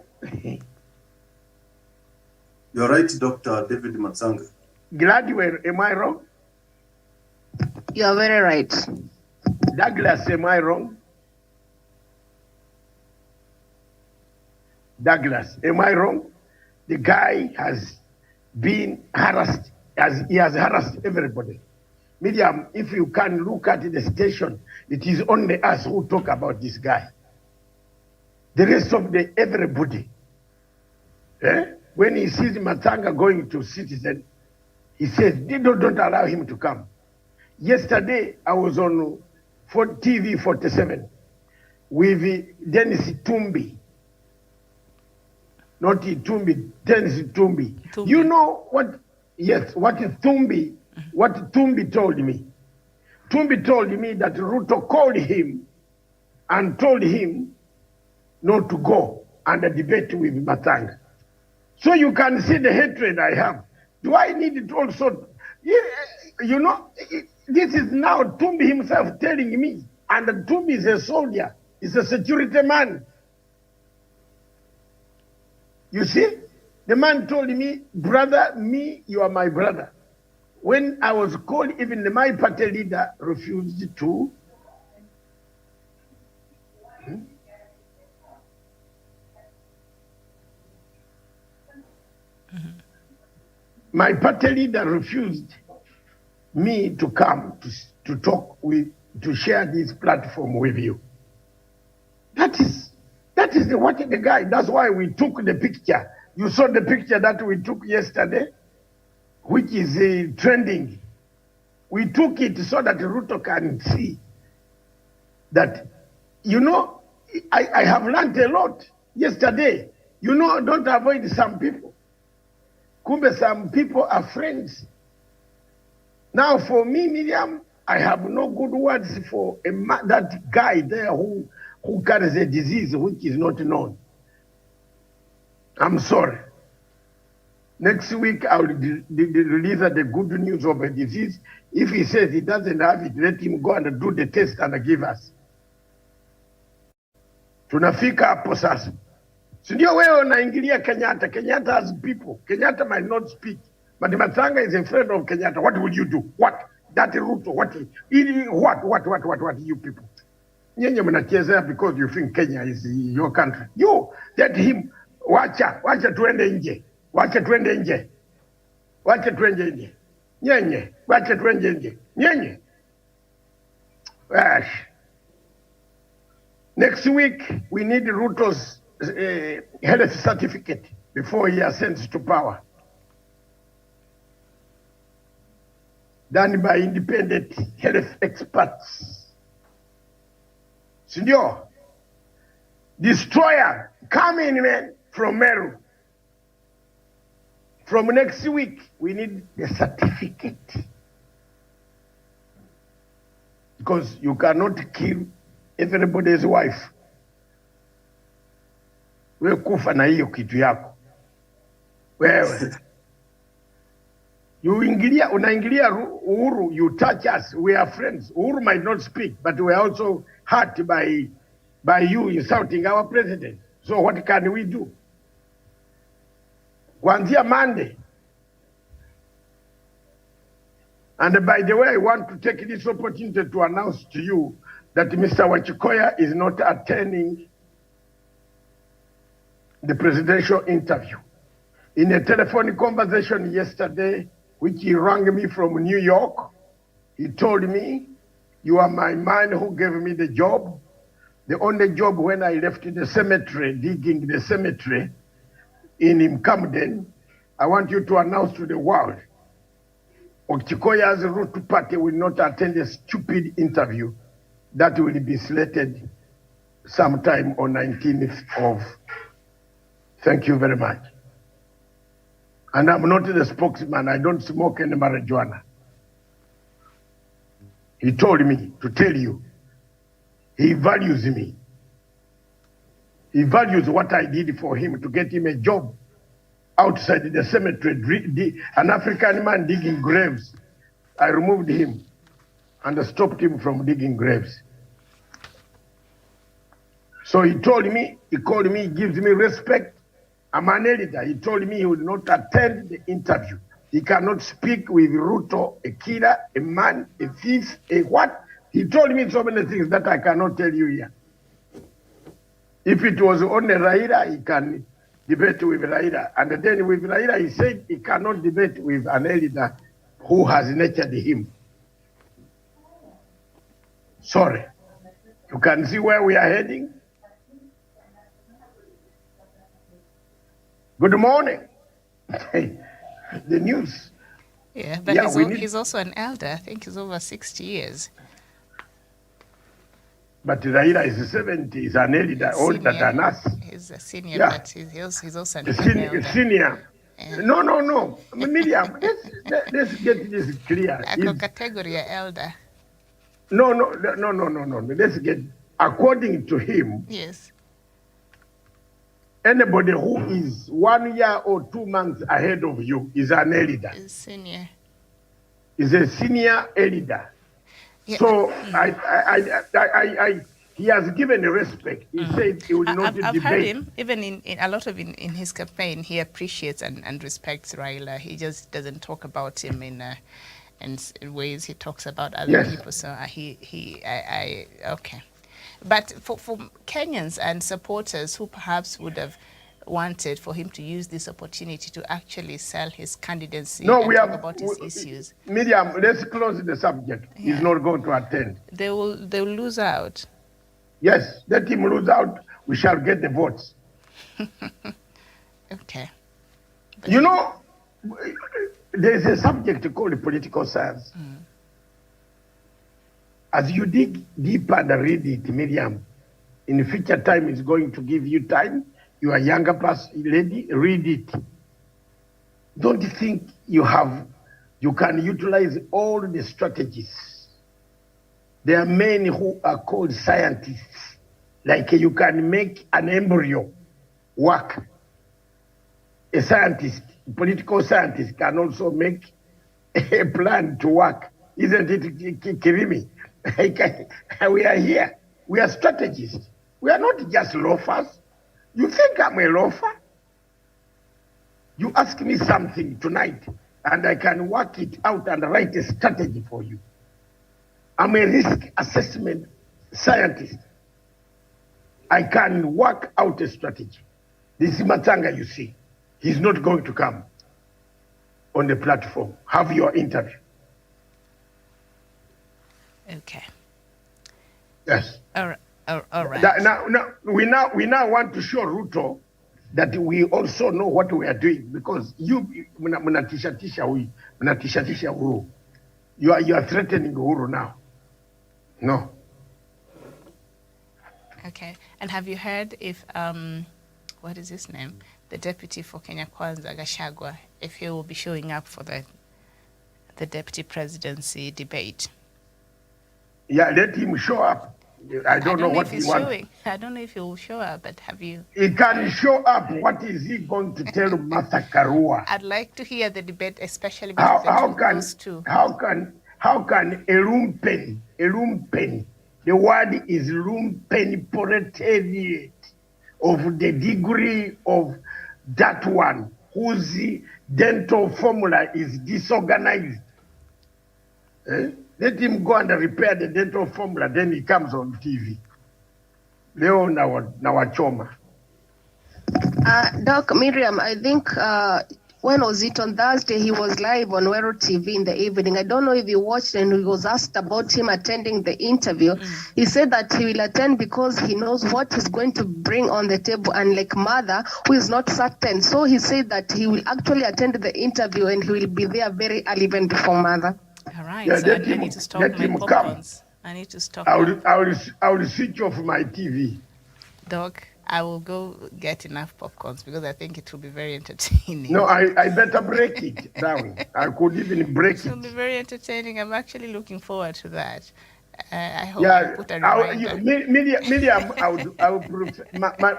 You're right, Dr. David Matsanga. Gladwell, am I wrong? You are very right. Douglas, am I wrong? Douglas, am I wrong? The guy has been harassed, he has harassed everybody. Miriam, if you can look at the station, it is only us who talk about this guy. The rest of everybody. When he sees Matanga going to Citizen, he says, don't allow him to come. Yesterday, I was on TV 47 with Dennis Tumbi. Not Tumbi, Dennis Tumbi. You know what? Yes, what Tumbi told me. Tumbi told me that Ruto called him and told him not to go and debate with Matanga. So you can see the hatred I have. Do I need it also? You know, this is now Tumbi himself telling me, and Tumbi is a soldier, he's a security man. You see, the man told me, brother, you are my brother. When I was called, even my party leader refused to. My party leader refused me to come to talk with, to share this platform with you. That is what the guy, that's why we took the picture. You saw the picture that we took yesterday, which is trending. We took it so that Ruto can see that, you know, I have learned a lot yesterday. You know, don't avoid some people. Kumbe, some people are friends. Now, for me, Miriam, I have no good words for that guy there who carries a disease which is not known. I'm sorry. Next week, I will release the good news of a disease. If he says he doesn't have it, let him go and do the test and give us. Tunafika hapo sasa. Sindio wewe unaingilia Kenyatta. Kenyatta has people. Kenyatta might not speak. But Matsanga is a friend of Kenyatta. What will you do? What? That Ruto, what you people? Nyenye mnachezea because you think Kenya is your country. You, let him, wacha tuende nje. Wacha tuende nje. Wacha tuende nje. Nyenye, wacha tuende nje. Nyenye. Next week, we need Ruto's health certificate before he ascends to power. Done by independent health experts. Senor, destroyer, come in, man, from Meru. From next week, we need the certificate. Because you cannot kill everybody's wife. Wewe kufa na hiyo kitu yako. Wewe. Unaingilia Uhuru, you touch us, we are friends. Uhuru might not speak, but we are also hurt by you insulting our president. So what can we do? Kuanzia Monday. And by the way, I want to take this opportunity to announce to you that Mr. Wachikoya is not attending the presidential interview. In a telephone conversation yesterday, which he rang me from New York, he told me, "You are my man who gave me the job. The only job when I left the cemetery, digging the cemetery in Camden, I want you to announce to the world, Wachikoya's root party will not attend a stupid interview that will be slated sometime on 19th of." Thank you very much. And I'm not the spokesman. I don't smoke any marijuana. He told me to tell you, he values me. He values what I did for him to get him a job outside the cemetery, an African man digging graves. I removed him and stopped him from digging graves. So he told me, he called me, he gives me respect. I'm an editor. He told me he will not attend the interview. He cannot speak with Ruto, a killer, a man, a thief, a what? He told me so many things that I cannot tell you here. If it was only Raila, he can debate with Raila. And then with Raila, he said he cannot debate with an editor who has nurtured him. Sorry. You can see where we are heading. Good morning. The news. Yeah, but he's also an elder. I think he's over 60 years. But Raila is 70. He's an elder, older than us. He's a senior, but he's also an elder. Senior. Yeah. No. Miriam, let's get this clear. A category elder. No. Let's get, according to him. Yes. Anybody who is 1 year or 2 months ahead of you is an elder. Is senior. Is a senior elder. Yeah. So he has given respect. He said he will not debate. I've heard him, even in a lot of in his campaign, he appreciates and respects Raila. He just doesn't talk about him in ways he talks about other people. So okay. But for Kenyans and supporters who perhaps would have wanted for him to use this opportunity to actually sell his candidacy and talk about his issues. Miriam, let's close the subject. Yeah. He's not going to attend. They will lose out. Yes, let him lose out. We shall get the votes. Okay. But you know, there's a subject called political science. As you dig deep and read it, Miriam, in future time is going to give you time. You are a younger person, lady, read it. Don't you think you can utilize all the strategies? There are many who are called scientists. Like you can make an embryo work. A scientist, political scientist, can also make a plan to work. Isn't it, Kirimi? We are here. We are strategists. We are not just loafers. You think I'm a loafer? You ask me something tonight, and I can work it out and write a strategy for you. I'm a risk assessment scientist. I can work out a strategy. This is Matanga, you see. He's not going to come on the platform. Have your interview. Okay. Yes. All right. All right. Now, we now want to show Ruto that we also know what we are doing, because mnatishatisha Uhuru. You are threatening Uhuru now. No. Okay. And have you heard if what is his name? The deputy for Kenya Kwanza, Gachagua, if he will be showing up for the deputy presidency debate? Yeah, let him show up. I don't know what he wants. I don't know if he will show up, but have you? He can show up. What is he going to tell Martha Karua? I'd like to hear the debate, especially between those two. How can a room penny, the word is room penny proletariat of the degree of that one whose dental formula is disorganized. Let him go and repair the dental formula, then he comes on TV. Leo nawachoma. Doc, Miriam, I think when was it on Thursday? He was live on Wero TV in the evening. I don't know if you watched, and he was asked about him attending the interview. He said that he will attend because he knows what he's going to bring on the table, unlike Mother, who is not certain. So he said that he will actually attend the interview and he will be there very early, even before Mother. All right, yeah, so I need to stop my popcorns. I need to stop. I will switch off my TV. Doc, I will go get enough popcorns because I think it will be very entertaining. No, I better break it down. I could even break it. It will be very entertaining. I'm actually looking forward to that. I hope you put a reminder. Miriam, I would prefer,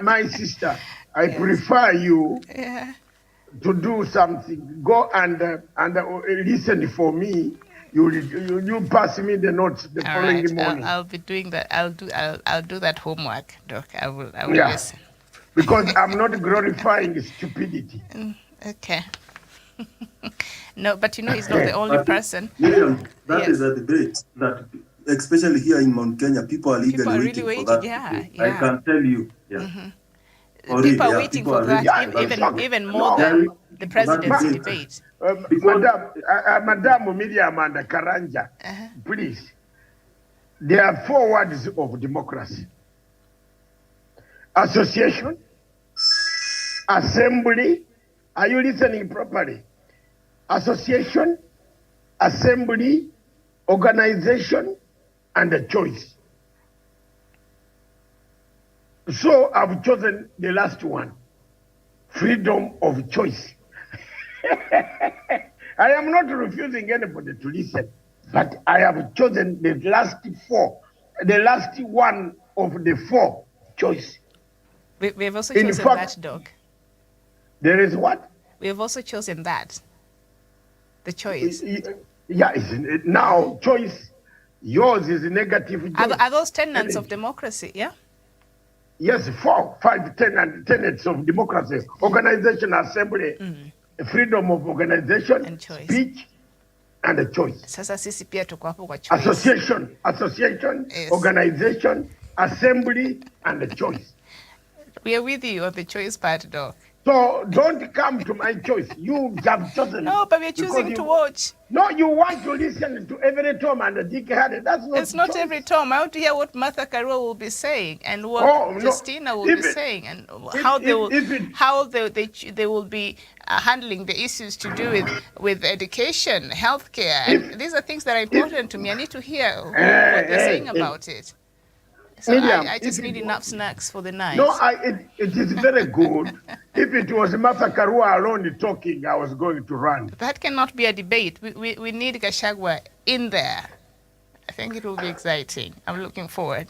my sister, I prefer you to do something. Go and listen for me. You pass me the notes the following morning. I'll be doing that. I'll do that homework, Doc. I will listen. Because I'm not glorifying stupidity. Okay. No, but he's not the only person. Miriam, that is a debate that, especially here in Mount Kenya, people are really waiting for that. Yeah. I can tell you. Yeah. Mm-hmm. People are waiting for that, even more than the president's debate. Madam Miriam and Karanja, please. There are 4 words of democracy: association, assembly. Are you listening properly? Association, assembly, organization, and a choice. So I've chosen the last one: freedom of choice. I am not refusing anybody to listen, but I have chosen the last 4, the last one of the 4 choice. We have also chosen that, Doc. There is what? We have also chosen that. The choice. Yeah, now choice, yours is negative. Are those tenets of democracy, yeah? Yes, 4, 5 tenets of democracy: organization, assembly, freedom of organization, and choice. Speech, and a choice. Sasa sisi pia tuko hapo kwa choice. Association, yes. Organization, assembly, and a choice. We are with you on the choice part, Doc. So don't come to my choice. You have chosen. No, but we're choosing to watch. No, you want to listen to every Tom and Dick Hardy. That's not. It's not choice. Every Tom. I want to hear what Martha Karua will be saying and what Justina will be saying, and how they will be handling the issues to do with education, healthcare. And these are things that are important to me. I need to hear what they're saying about it. So Miriam, I just need enough snacks for the night. No, it is very good. If it was Martha Karua alone talking, I was going to run. That cannot be a debate. We need Gachagua in there. I think it will be exciting. I'm looking forward.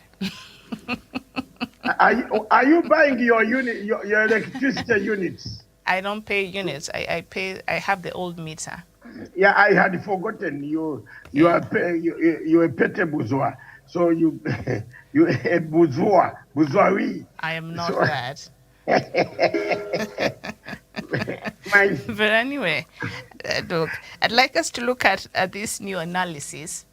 Are you buying your electricity units? I don't pay units. I have the old meter. Yeah, I had forgotten you are a pete bourgeois. So you a bourgeois. I am not that. But anyway, Doc, I'd like us to look at this new analysis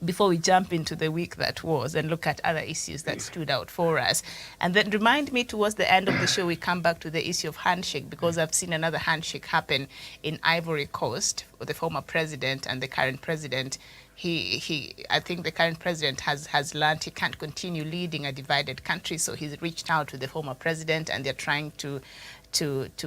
before we jump into the week that was and look at other issues that stood out for us. And then remind me towards the end of the show, we come back to the issue of handshake, because I've seen another handshake happen in Ivory Coast with the former president and the current president I think the current president has learned he can't continue leading a divided country, so he's reached out to the former president, and they're trying to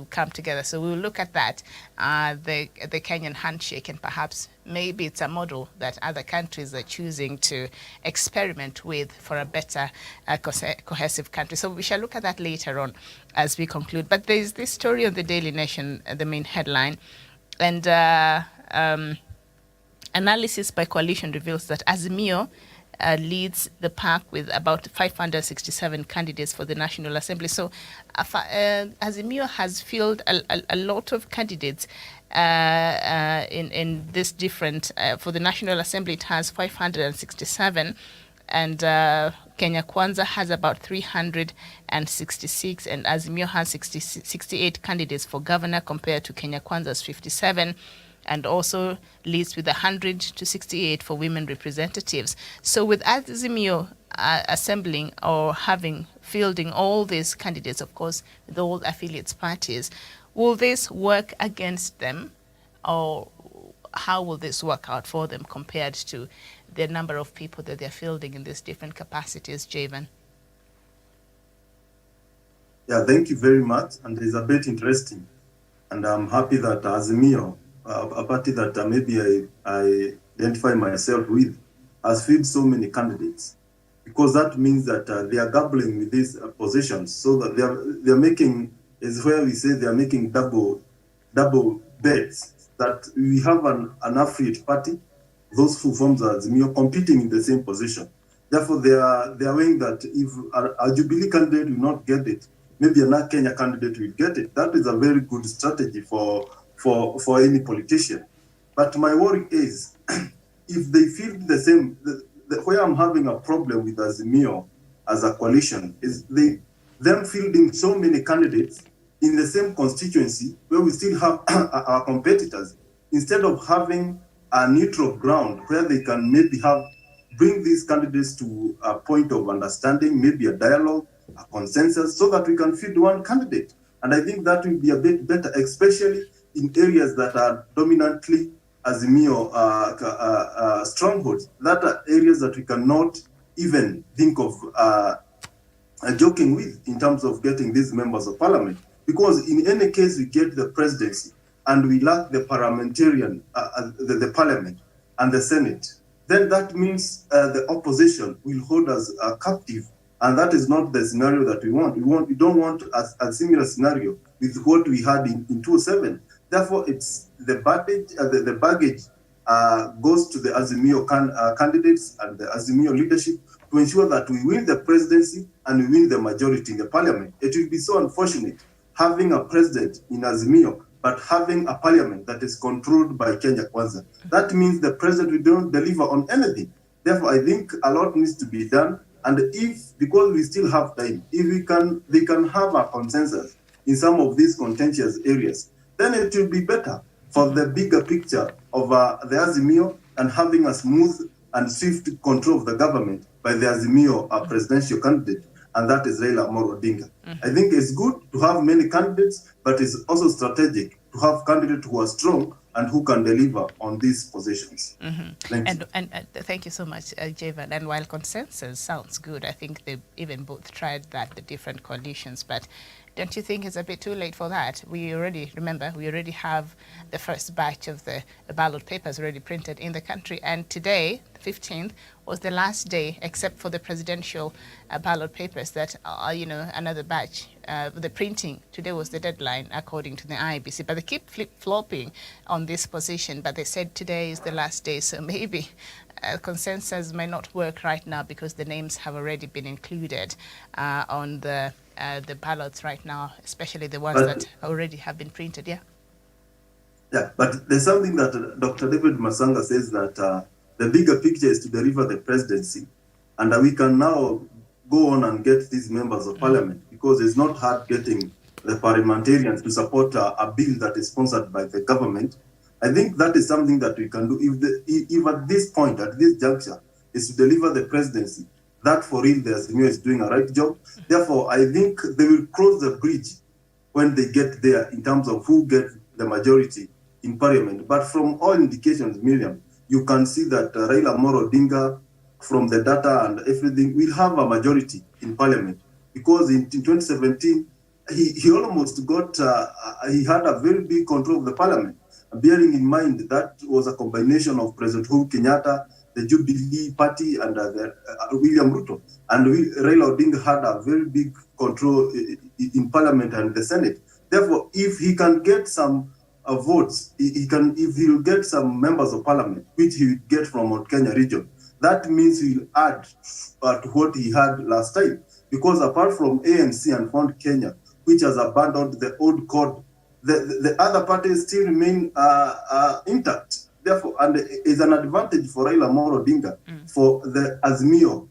come together. So we'll look at that, the Kenyan handshake, and perhaps maybe it's a model that other countries are choosing to experiment with for a better cohesive country. So we shall look at that later on as we conclude. But there's this story on the Daily Nation, the main headline, and analysis by Coalition reveals that Azimio leads the pack with about 567 candidates for the National Assembly. So Azimio has fielded a lot of candidates in this different, for the National Assembly it has 567, and Kenya Kwanza has about 366, and Azimio has 68 candidates for governor compared to Kenya Kwanza's 57. And also leads with 100 to 68 for women representatives. So with Azimio assembling or fielding all these candidates, of course, with all affiliates parties, will this work against them, or how will this work out for them compared to the number of people that they're fielding in these different capacities, Javan? Yeah, thank you very much. And it's a bit interesting. And I'm happy that Azimio, a party that maybe I identify myself with, has filled so many candidates, because that means that they are gambling with these positions, so that they are making, is where we say they are making double bets, that we have an affiliate party, those who form the Azimio, competing in the same position. Therefore, they are weighing that if a Jubilee candidate will not get it, maybe another Kenya candidate will get it. That is a very good strategy for any politician. But my worry is, if they feel the same, where I'm having a problem with Azimio as a coalition is them fielding so many candidates in the same constituency where we still have our competitors, instead of having a neutral ground where they can maybe bring these candidates to a point of understanding, maybe a dialogue, a consensus, so that we can field one candidate. And I think that will be a bit better, especially in areas that are dominantly Azimio strongholds, that are areas that we cannot even think of joking with in terms of getting these members of parliament. Because in any case, we get the presidency and we lack the parliamentarian, the parliament and the Senate, then that means the opposition will hold us captive. And that is not the scenario that we want. We don't want a similar scenario with what we had in 2007. Therefore, it's the baggage goes to the Azimio candidates and the Azimio leadership to ensure that we win the presidency and we win the majority in the parliament. It will be so unfortunate having a president in Azimio, but having a parliament that is controlled by Kenya Kwanza. That means the president will don't deliver on anything. Therefore, I think a lot needs to be done. And because we still have time, if they can have a consensus in some of these contentious areas, then it will be better for the bigger picture of the Azimio and having a smooth and swift control of the government by the Azimio presidential candidate, and that is Raila Amolo Odinga. I think it's good to have many candidates, but it's also strategic to have candidates who are strong and who can deliver on these positions. Thank you. And thank you so much, Javan. And while consensus sounds good, I think they've even both tried that, the different coalitions, but don't you think it's a bit too late for that? We already have the first batch of the ballot papers already printed in the country, and today, the 15th, was the last day, except for the presidential ballot papers that are, another batch. The printing, today was the deadline, according to the IEBC, but they keep flip-flopping on this position, but they said today is the last day, so maybe consensus may not work right now because the names have already been included on the ballots right now, especially the ones that already have been printed. Yeah, but there's something that Dr. David Matsanga says, that the bigger picture is to deliver the presidency, and we can now go on and get these members of parliament, because it's not hard getting the parliamentarians to support a bill that is sponsored by the government. I think that is something that we can do. If at this point, at this juncture, is to deliver the presidency, that for real, the Azimio is doing a right job. Therefore, I think they will cross the bridge when they get there in terms of who gets the majority in parliament. But from all indications, Miriam, you can see that Raila Amolo Odinga, from the data and everything, will have a majority in parliament, because in 2017, he almost got, he had a very big control of the parliament, bearing in mind that was a combination of President Uhuru Kenyatta, the Jubilee Party, and William Ruto. And Raila Odinga had a very big control in parliament and the Senate. Therefore, if he can get some votes, if he'll get some members of parliament, which he will get from Mount Kenya region, that means he'll add to what he had last time. Because apart from ANC and Front Kenya, which has abandoned the old code, the other parties still remain intact. Therefore, and is an advantage for Raila Amolo Odinga for the Azimio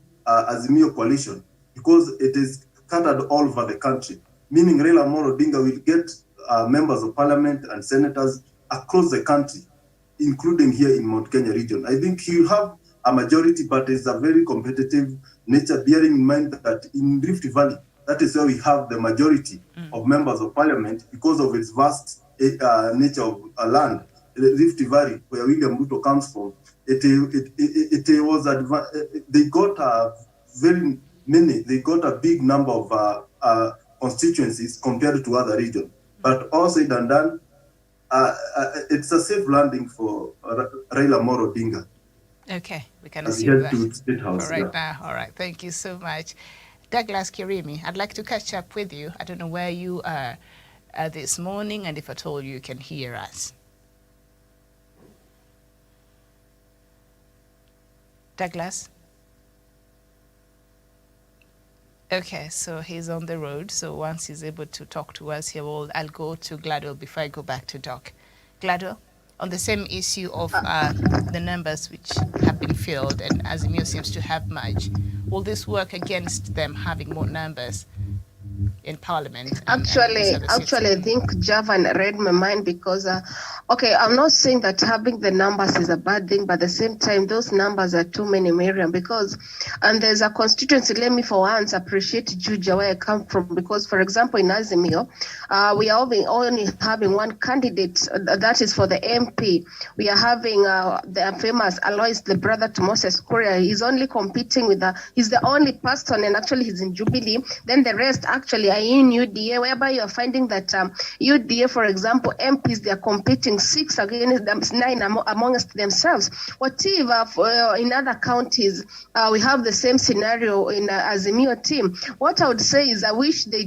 coalition, because it is scattered all over the country, meaning Raila Amolo Odinga will get members of parliament and senators across the country, including here in Mount Kenya region. I think he'll have a majority, but it's a very competitive nature, bearing in mind that in Rift Valley, that is where we have the majority of members of parliament because of its vast nature of land. Rift Valley, where William Ruto comes from, it was they got a big number of constituencies compared to other regions. But all said and done, it's a safe landing for Raila Amolo Odinga. Okay, we can assume that to State House, for right now. All right, thank you so much. Douglas Kirimi, I'd like to catch up with you. I don't know where you are this morning, and if at all you can hear us. Douglas? Okay, so he's on the road. So once he's able to talk to us, I'll go to Gladwell before I go back to Doc. Gladwell, on the same issue of the numbers which have been filled, and Azimio seems to have much, will this work against them having more numbers in Parliament? Actually, I think Javan read my mind, because, okay, I'm not saying that having the numbers is a bad thing, but at the same time, those numbers are too many, Miriam, because, and there's a constituency, let me for once appreciate Juja, where I come from, because, for example, in Azimio, we are only having one candidate, that is for the MP. We are having the famous Alois, the brother to Moses Kuria. He's only competing with he's the only person, and actually he's in Jubilee. Then the rest actually are in UDA, whereby you're finding that UDA, for example, MPs, they're competing 6 against them, 9 amongst themselves. Whatever in other counties, we have the same scenario in Azimio team. What I would say is I wish they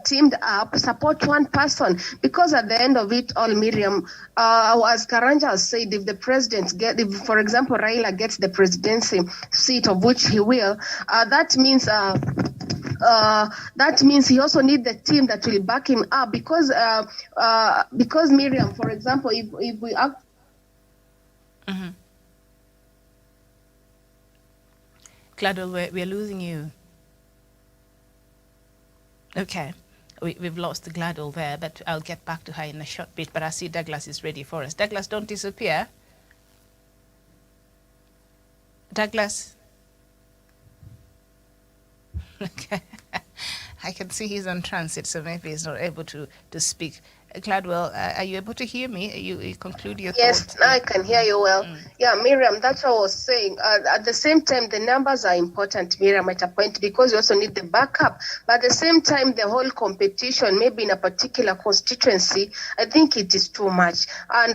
teamed up, support one person, because at the end of it all, Miriam, as Karanja has said, if the president if, for example, Raila gets the presidency seat, of which he will, that means he also needs the team that will back him up, because Miriam, for example, if we act. Gladwell, we're losing you. Okay, we've lost Gladwell there, but I'll get back to her in a short bit. But I see Douglas is ready for us. Douglas, don't disappear. Douglas. Okay. I can see he's on transit, so maybe he's not able to speak. Gladwell, are you able to hear me? You conclude your thoughts? Yes, I can hear you well. Yeah, Miriam, that's what I was saying. At the same time, the numbers are important, Miriam, at a point, because you also need the backup. But at the same time, the whole competition, maybe in a particular constituency, I think it is too much. And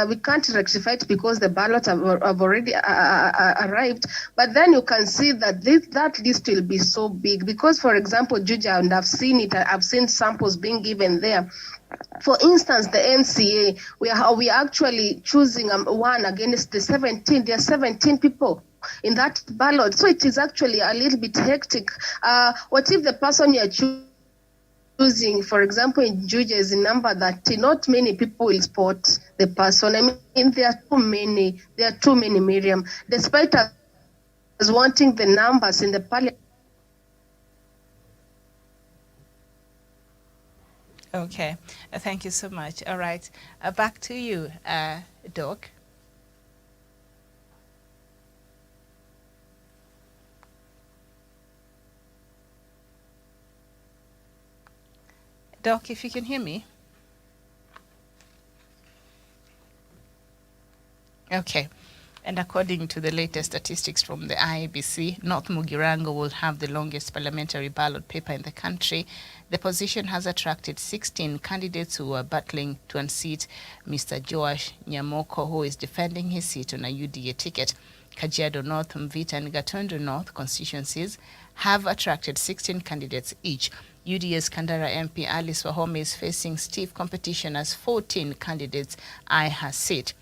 we can't rectify it because the ballots have already arrived. But then you can see that that list will be so big. Because, for example, Juja, and I've seen it, I've seen samples being given there. For instance, the NCA, we are actually choosing one against the 17. There are 17 people in that ballot. So it is actually a little bit hectic. What if the person you are choosing, for example, in Juja, is a number that not many people will support the person? I mean, there are too many, Miriam. Despite us wanting the numbers in the parliament. Okay, thank you so much. All right, back to you, Doc. Doc, if you can hear me. Okay. And according to the latest statistics from the IEBC, North Mugirango will have the longest parliamentary ballot paper in the country. The position has attracted 16 candidates who are battling to unseat Mr. Joash Nyamoko, who is defending his seat on a UDA ticket. Kajiado North, Mvita and Gatundu North constituencies have attracted 16 candidates each. UDA's Kandara MP Alice Wahome is facing stiff competition as 14 candidates eye her seat.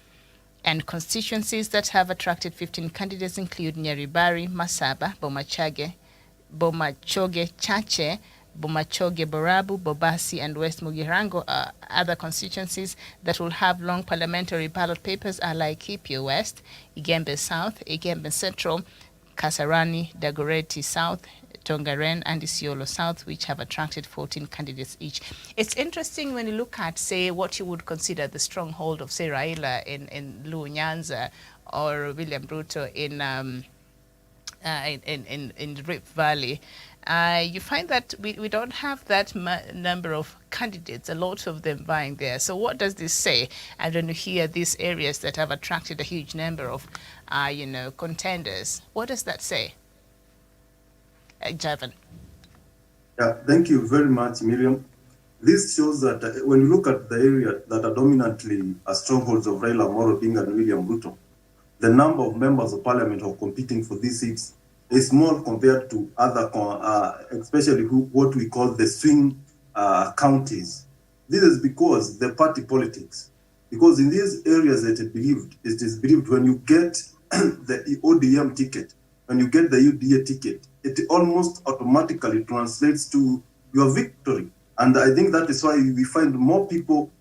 And constituencies that have attracted 15 candidates include Nyaribari, Masaba, Bomachoge, Chache, Bomachoge, Borabu, Bobasi, and West Mugirango. Other constituencies that will have long parliamentary ballot papers are Laikipia West, Igembe South, Igembe Central, Kasarani, Dagoretti South, Tongaren, and Isiolo South, which have attracted 14 candidates each. It's interesting when you look at, say, what you would consider the stronghold of, say, RAILA in Luo Nyanza or William Ruto in Rift Valley. You find that we don't have that number of candidates, a lot of them vying there. So what does this say? And when you hear these areas that have attracted a huge number of, contenders, what does that say? Javan. Yeah, thank you very much, Miriam. This shows that when you look at the area that are dominantly strongholds of Raila Amolo Odinga and William Ruto, the number of members of parliament who are competing for these seats is small compared to other, especially what we call the swing counties. This is because the party politics. Because in these areas it is believed when you get the ODM ticket, when you get the UDA ticket, it almost automatically translates to your victory. And I think that is why we find more people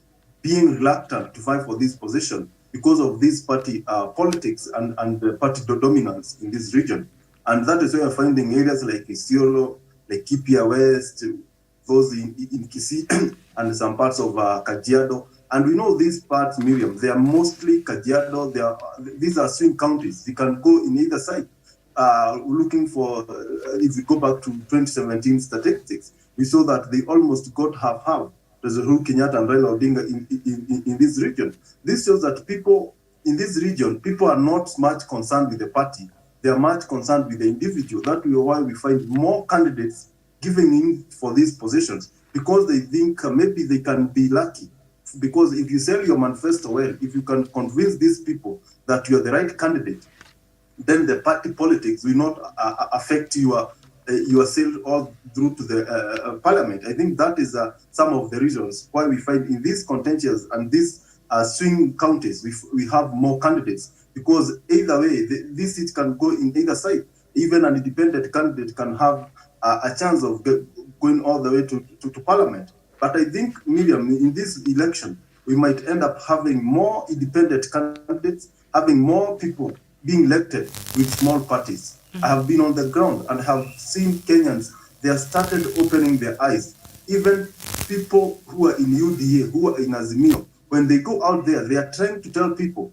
being reluctant to fight for this position because of this party politics and the party dominance in this region. And that is why we're finding areas like Isiolo, like Laikipia West, those in Kisii, and some parts of Kajiado. And we know these parts, Miriam, they are mostly Kajiado. These are swing counties. They can go in either side. Looking for, if we go back to 2017 statistics, we saw that they almost got half-half. There's Uhuru Kenyatta and Raila Odinga in this region. This shows that people in this region, people are not much concerned with the party. They are much concerned with the individual. That is why we find more candidates giving in for these positions, because they think maybe they can be lucky. Because if you sell your manifesto well, if you can convince these people that you are the right candidate, then the party politics will not affect your sale all through to the parliament. I think that is some of the reasons why we find in these contentious and these swing counties, we have more candidates, because either way, this seat can go in either side. Even an independent candidate can have a chance of going all the way to parliament. But I think, Miriam, in this election, we might end up having more independent candidates, having more people being elected with small parties. I have been on the ground and have seen Kenyans, they have started opening their eyes. Even people who are in UDA, who are in Azimio, when they go out there, they are trying to tell people,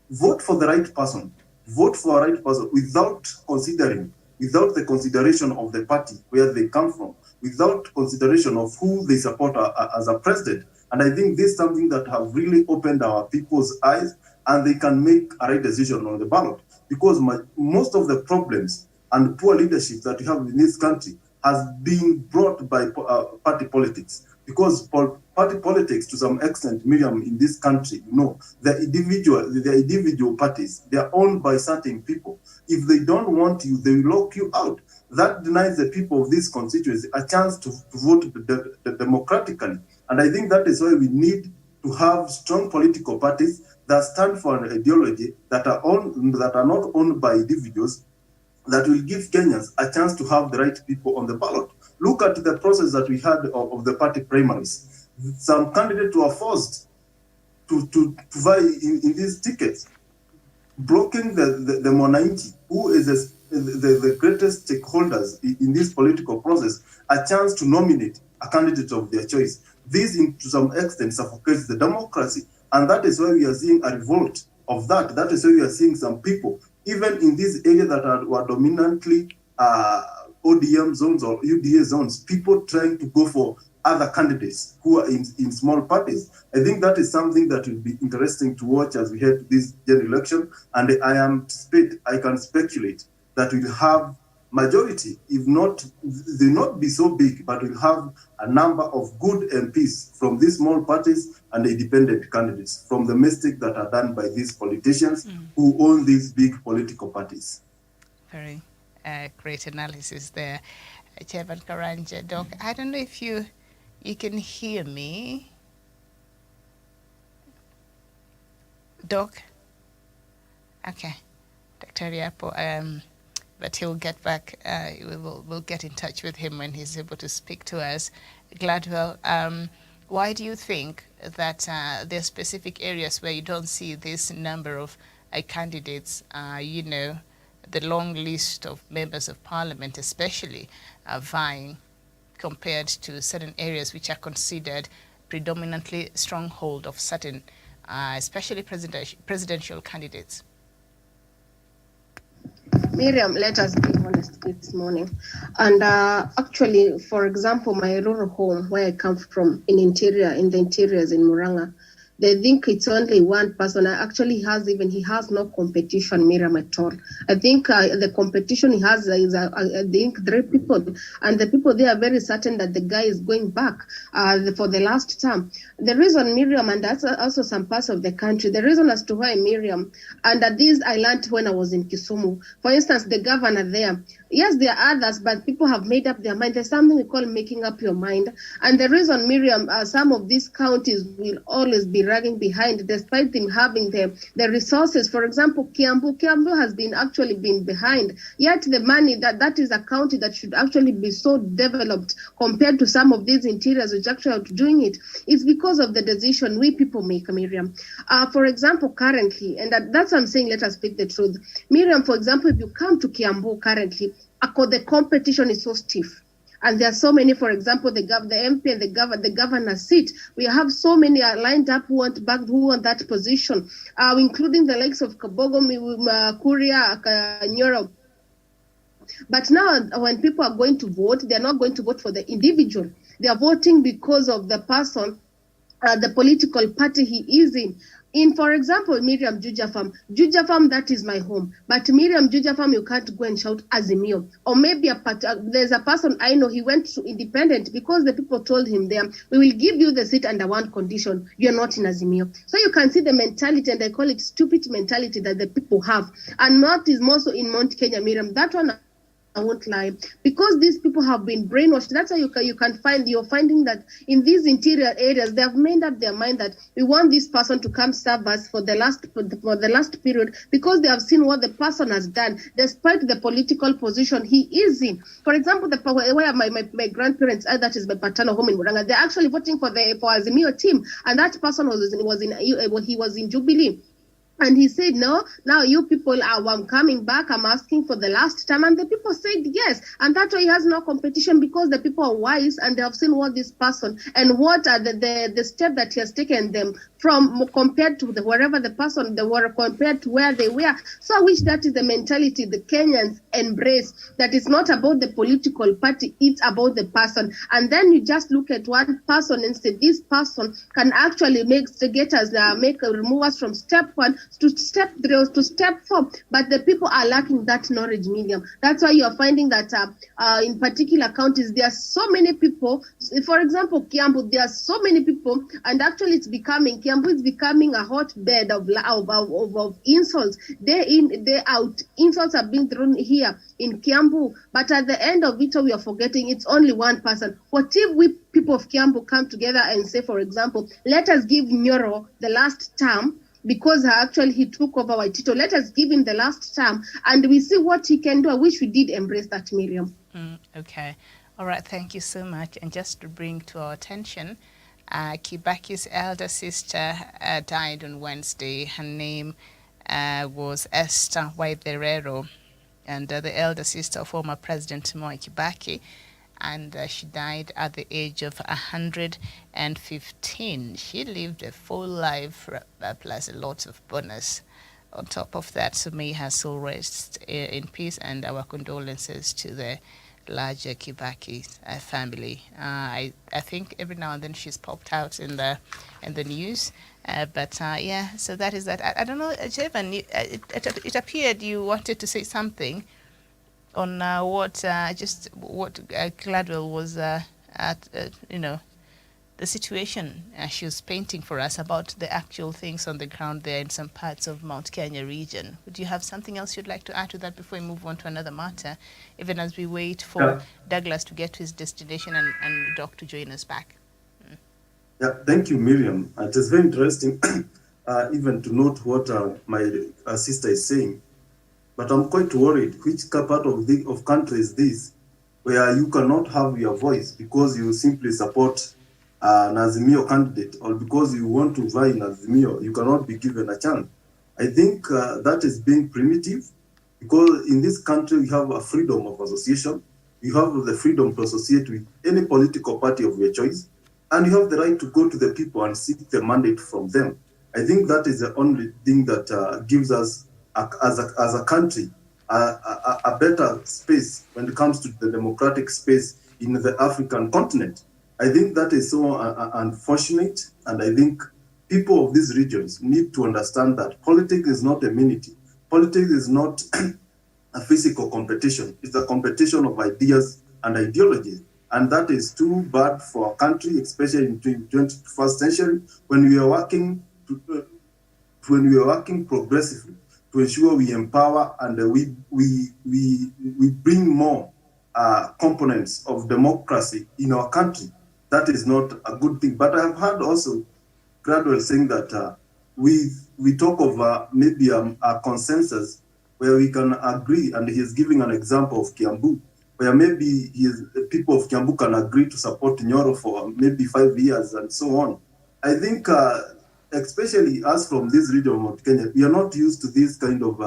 vote for the right person, vote for a right person without the consideration of the party, where they come from, without consideration of who they support as a president. And I think this is something that have really opened our people's eyes, and they can make a right decision on the ballot. Because most of the problems and poor leadership that we have in this country has been brought by party politics. Because party politics, to some extent, Miriam, in this country, the individual parties, they are owned by certain people. If they don't want you, they will lock you out. That denies the people of this constituency a chance to vote democratically. And I think that is why we need to have strong political parties that stand for an ideology that are not owned by individuals, that will give Kenyans a chance to have the right people on the ballot. Look at the process that we had of the party primaries. Some candidates were forced to vie in these tickets, blocking the Monanchi, who is the greatest stakeholders in this political process, a chance to nominate a candidate of their choice. This, to some extent, suffocates the democracy. And that is why we are seeing a revolt of that. That is why we are seeing some people, even in these areas that were dominantly ODM zones or UDA zones, people trying to go for other candidates who are in small parties. I think that is something that will be interesting to watch as we head to this general election. And I can speculate that we'll have majority, if not, they not be so big, but we'll have a number of good MPs from these small parties and independent candidates from the mistakes that are done by these politicians who own these big political parties. Very great analysis there, Chairman Karanja. Doc, I don't know if you can hear me. Doc? Okay. Dr. Riapo, but he'll get back. We'll get in touch with him when he's able to speak to us. Gladwell, why do you think that there are specific areas where you don't see this number of candidates, the long list of members of parliament especially, vying, compared to certain areas which are considered predominantly stronghold of certain, especially presidential candidates? Miriam, let us be honest this morning. And actually, for example, my rural home, where I come from, in the interiors in Muranga, they think it's only one person. Actually, he has no competition, Miriam, at all. I think the competition he has is, I think, 3 people. And the people, they are very certain that the guy is going back for the last term. The reason, Miriam, and that's also some parts of the country, the reason as to why, Miriam, and this I learned when I was in Kisumu. For instance, the governor there, yes, there are others, but people have made up their mind. There's something we call making up your mind. And the reason, Miriam, some of these counties will always be lagging behind, despite them having the resources. For example, Kiambu has actually been behind. Yet the money that is a county that should actually be so developed compared to some of these interiors which actually are doing it. It's because of the decision we people make, Miriam. For example, currently, and that's what I'm saying, let us speak the truth. Miriam, for example, if you come to Kiambu currently, the competition is so stiff. And there are so many, for example, the MP and the governor's seat. We have so many lined up who want that position, including the likes of Kabogo, Kuria, Nyoro. But now, when people are going to vote, they're not going to vote for the individual. They are voting because of the person, the political party he is in. For example, Miriam, Juja Farm, that is my home. But Miriam, Juja Farm, you can't go and shout Azimio. Or maybe there's a person I know, he went to independent because the people told him there, we will give you the seat under one condition, you're not in Azimio. So you can see the mentality, and I call it stupid mentality that the people have. And that is more so in Mount Kenya, Miriam. That one, I won't lie, because these people have been brainwashed. That's why you're finding that in these interior areas, they have made up their mind that we want this person to come serve us for the last period, because they have seen what the person has done, despite the political position he is in. For example, where my grandparents are, that is my paternal home in Muranga, they're actually voting for Azimio team, and that person was in Jubilee. And he said, no, now you people I'm coming back, I'm asking for the last time. And the people said yes. And that's why he has no competition, because the people are wise and they have seen what this person and what are the step that he has taken them from, compared to wherever the person they were, compared to where they were. So I wish that is the mentality the Kenyans embrace, that it's not about the political party, it's about the person. And then you just look at one person and say, this person can actually remove us from step 1 to step 3 or to step 4, but the people are lacking that knowledge, medium. That's why you're finding that in particular counties, there are so many people. For example, Kiambu, there are so many people, and actually Kiambu is becoming a hotbed of insults. Day in, day out, insults are being thrown here in Kiambu, but at the end of it all, we are forgetting it's only one person. What if we people of Kiambu come together and say, for example, let us give Nyoro the last term, because actually he took over Waitito. Let us give him the last term and we see what he can do. I wish we did embrace that, Miriam. Okay. All right. Thank you so much. And just to bring to our attention, Kibaki's elder sister died on Wednesday. Her name was Esther Waitherero, and the elder sister of former President Moi Kibaki. And she died at the age of 115. She lived a full life, plus a lot of bonus on top of that. So may her soul rest in peace, and our condolences to the larger Kibaki family. I think every now and then she's popped out in the news. But yeah, so that is that. I don't know, Jevan, it appeared you wanted to say something on what Gladwell was the situation she was painting for us about the actual things on the ground there in some parts of Mount Kenya region. Would you have something else you'd like to add to that before we move on to another matter, even as we wait for Douglas to get to his destination and Doc to join us back? Yeah, thank you, Miriam. It is very interesting even to note what my sister is saying. But I'm quite worried which part of country is this, where you cannot have your voice because you simply support an Azimio candidate, or because you want to vie in Azimio, you cannot be given a chance. I think that is being primitive, because in this country we have a freedom of association, you have the freedom to associate with any political party of your choice, and you have the right to go to the people and seek the mandate from them. I think that is the only thing that gives us, as a country, a better space when it comes to the democratic space in the African continent. I think that is so unfortunate, and I think people of these regions need to understand that politics is not amenity. Politics is not a physical competition. It's a competition of ideas and ideologies. And that is too bad for a country, especially in the 21st century, when we are working progressively to ensure we empower and we bring more components of democracy in our country. That is not a good thing. But I have heard also Gladwell saying that we talk of maybe a consensus where we can agree, and he is giving an example of Kiambu, where maybe people of Kiambu can agree to support Nyoro for maybe 5 years and so on. I think, especially us from this region of Mount Kenya, we are not used to this kind of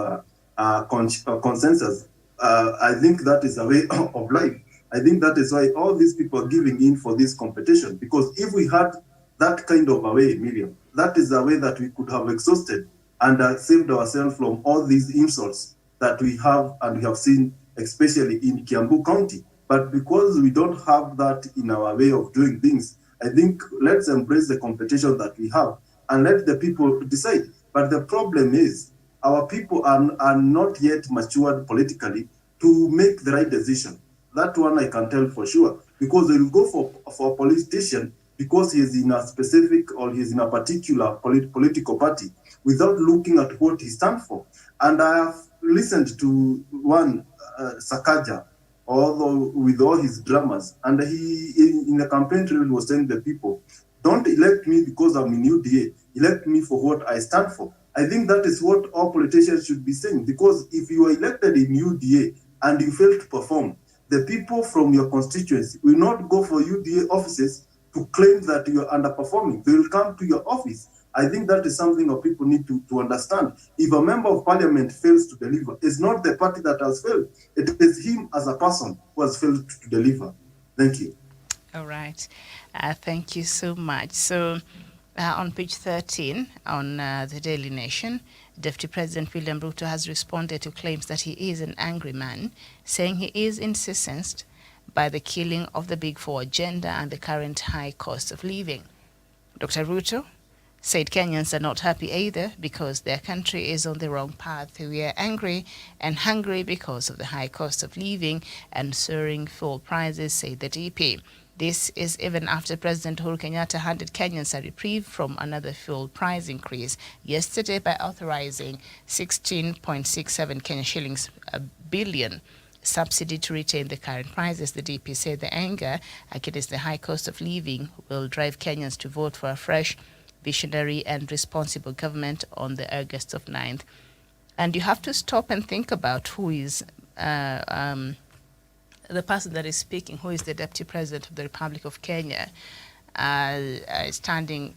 consensus. I think that is a way of life. I think that is why all these people are giving in for this competition, because if we had that kind of a way, Miriam, that is a way that we could have exhausted and saved ourselves from all these insults that we have and we have seen, especially in Kiambu County. But because we don't have that in our way of doing things, I think let's embrace the competition that we have and let the people decide. But the problem is our people are not yet matured politically to make the right decision. That one I can tell for sure, because they will go for a politician because he is in a specific or he is in a particular political party without looking at what he stands for. And I have listened to one Sakaja, although with all his dramas, and he in the campaign trail was telling the people, don't elect me because I'm in UDA, elect me for what I stand for. I think that is what all politicians should be saying, because if you are elected in UDA and you fail to perform, the people from your constituency will not go for UDA offices to claim that you are underperforming. They will come to your office. I think that is something that people need to understand. If a member of parliament fails to deliver, it's not the party that has failed. It is him as a person who has failed to deliver. Thank you. All right. Thank you so much. So on page 13 on the Daily Nation, Deputy President William Ruto has responded to claims that he is an angry man, saying he is incensed by the killing of the Big Four agenda and the current high cost of living. Dr. Ruto said Kenyans are not happy either because their country is on the wrong path. We are angry and hungry because of the high cost of living and soaring fuel prices, said the DP. This is even after President Uhuru Kenyatta handed Kenyans a reprieve from another fuel price increase yesterday by authorizing 16.67 Kenya shillings a billion subsidy to retain the current prices. The DP said the anger against the high cost of living will drive Kenyans to vote for a fresh, visionary and responsible government on the August of 9th. And you have to stop and think about who is the person that is speaking, who is the Deputy President of the Republic of Kenya, standing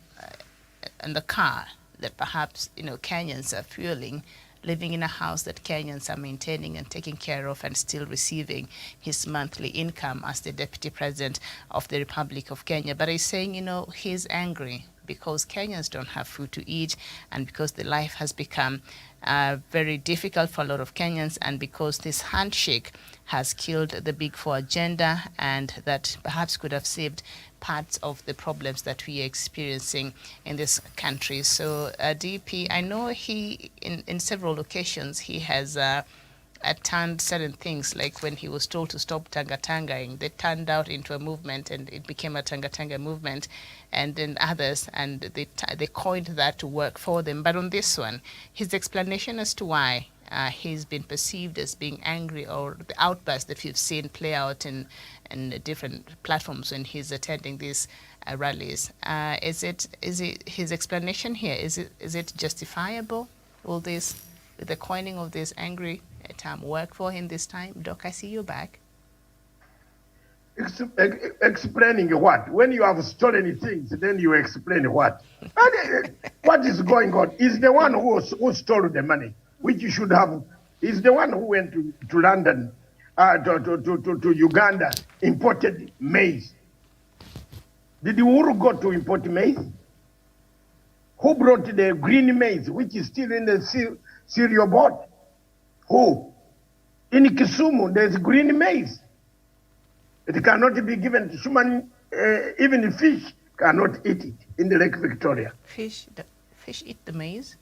in the car that perhaps Kenyans are fueling, living in a house that Kenyans are maintaining and taking care of, and still receiving his monthly income as the Deputy President of the Republic of Kenya. But he's saying, he's angry because Kenyans don't have food to eat, and because the life has become very difficult for a lot of Kenyans, and because this handshake has killed the Big Four agenda, and that perhaps could have saved parts of the problems that we are experiencing in this country. So DP, I know he, in several occasions, he has turned certain things, like when he was told to stop Tanga-Tangaing, they turned out into a movement and it became a Tanga-Tanga movement, and then others, and they coined that to work for them. But on this one, his explanation as to why he's been perceived as being angry, or the outburst that we've seen play out in different platforms when he's attending these rallies, is it his explanation here? Is it justifiable? Will this, the coining of this angry term, work for him this time? Doc, I see you back. Explaining what? When you have stolen things, then you explain what? What is going on? Is the one who stole the money, which you should have, is the one who went to London, to Uganda, imported maize. Did Uhuru go to import maize? Who brought the green maize, which is still in the cereal board? Who? In Kisumu, there's green maize. It cannot be given to human, even fish cannot eat it in the Lake Victoria. Fish eat the maize?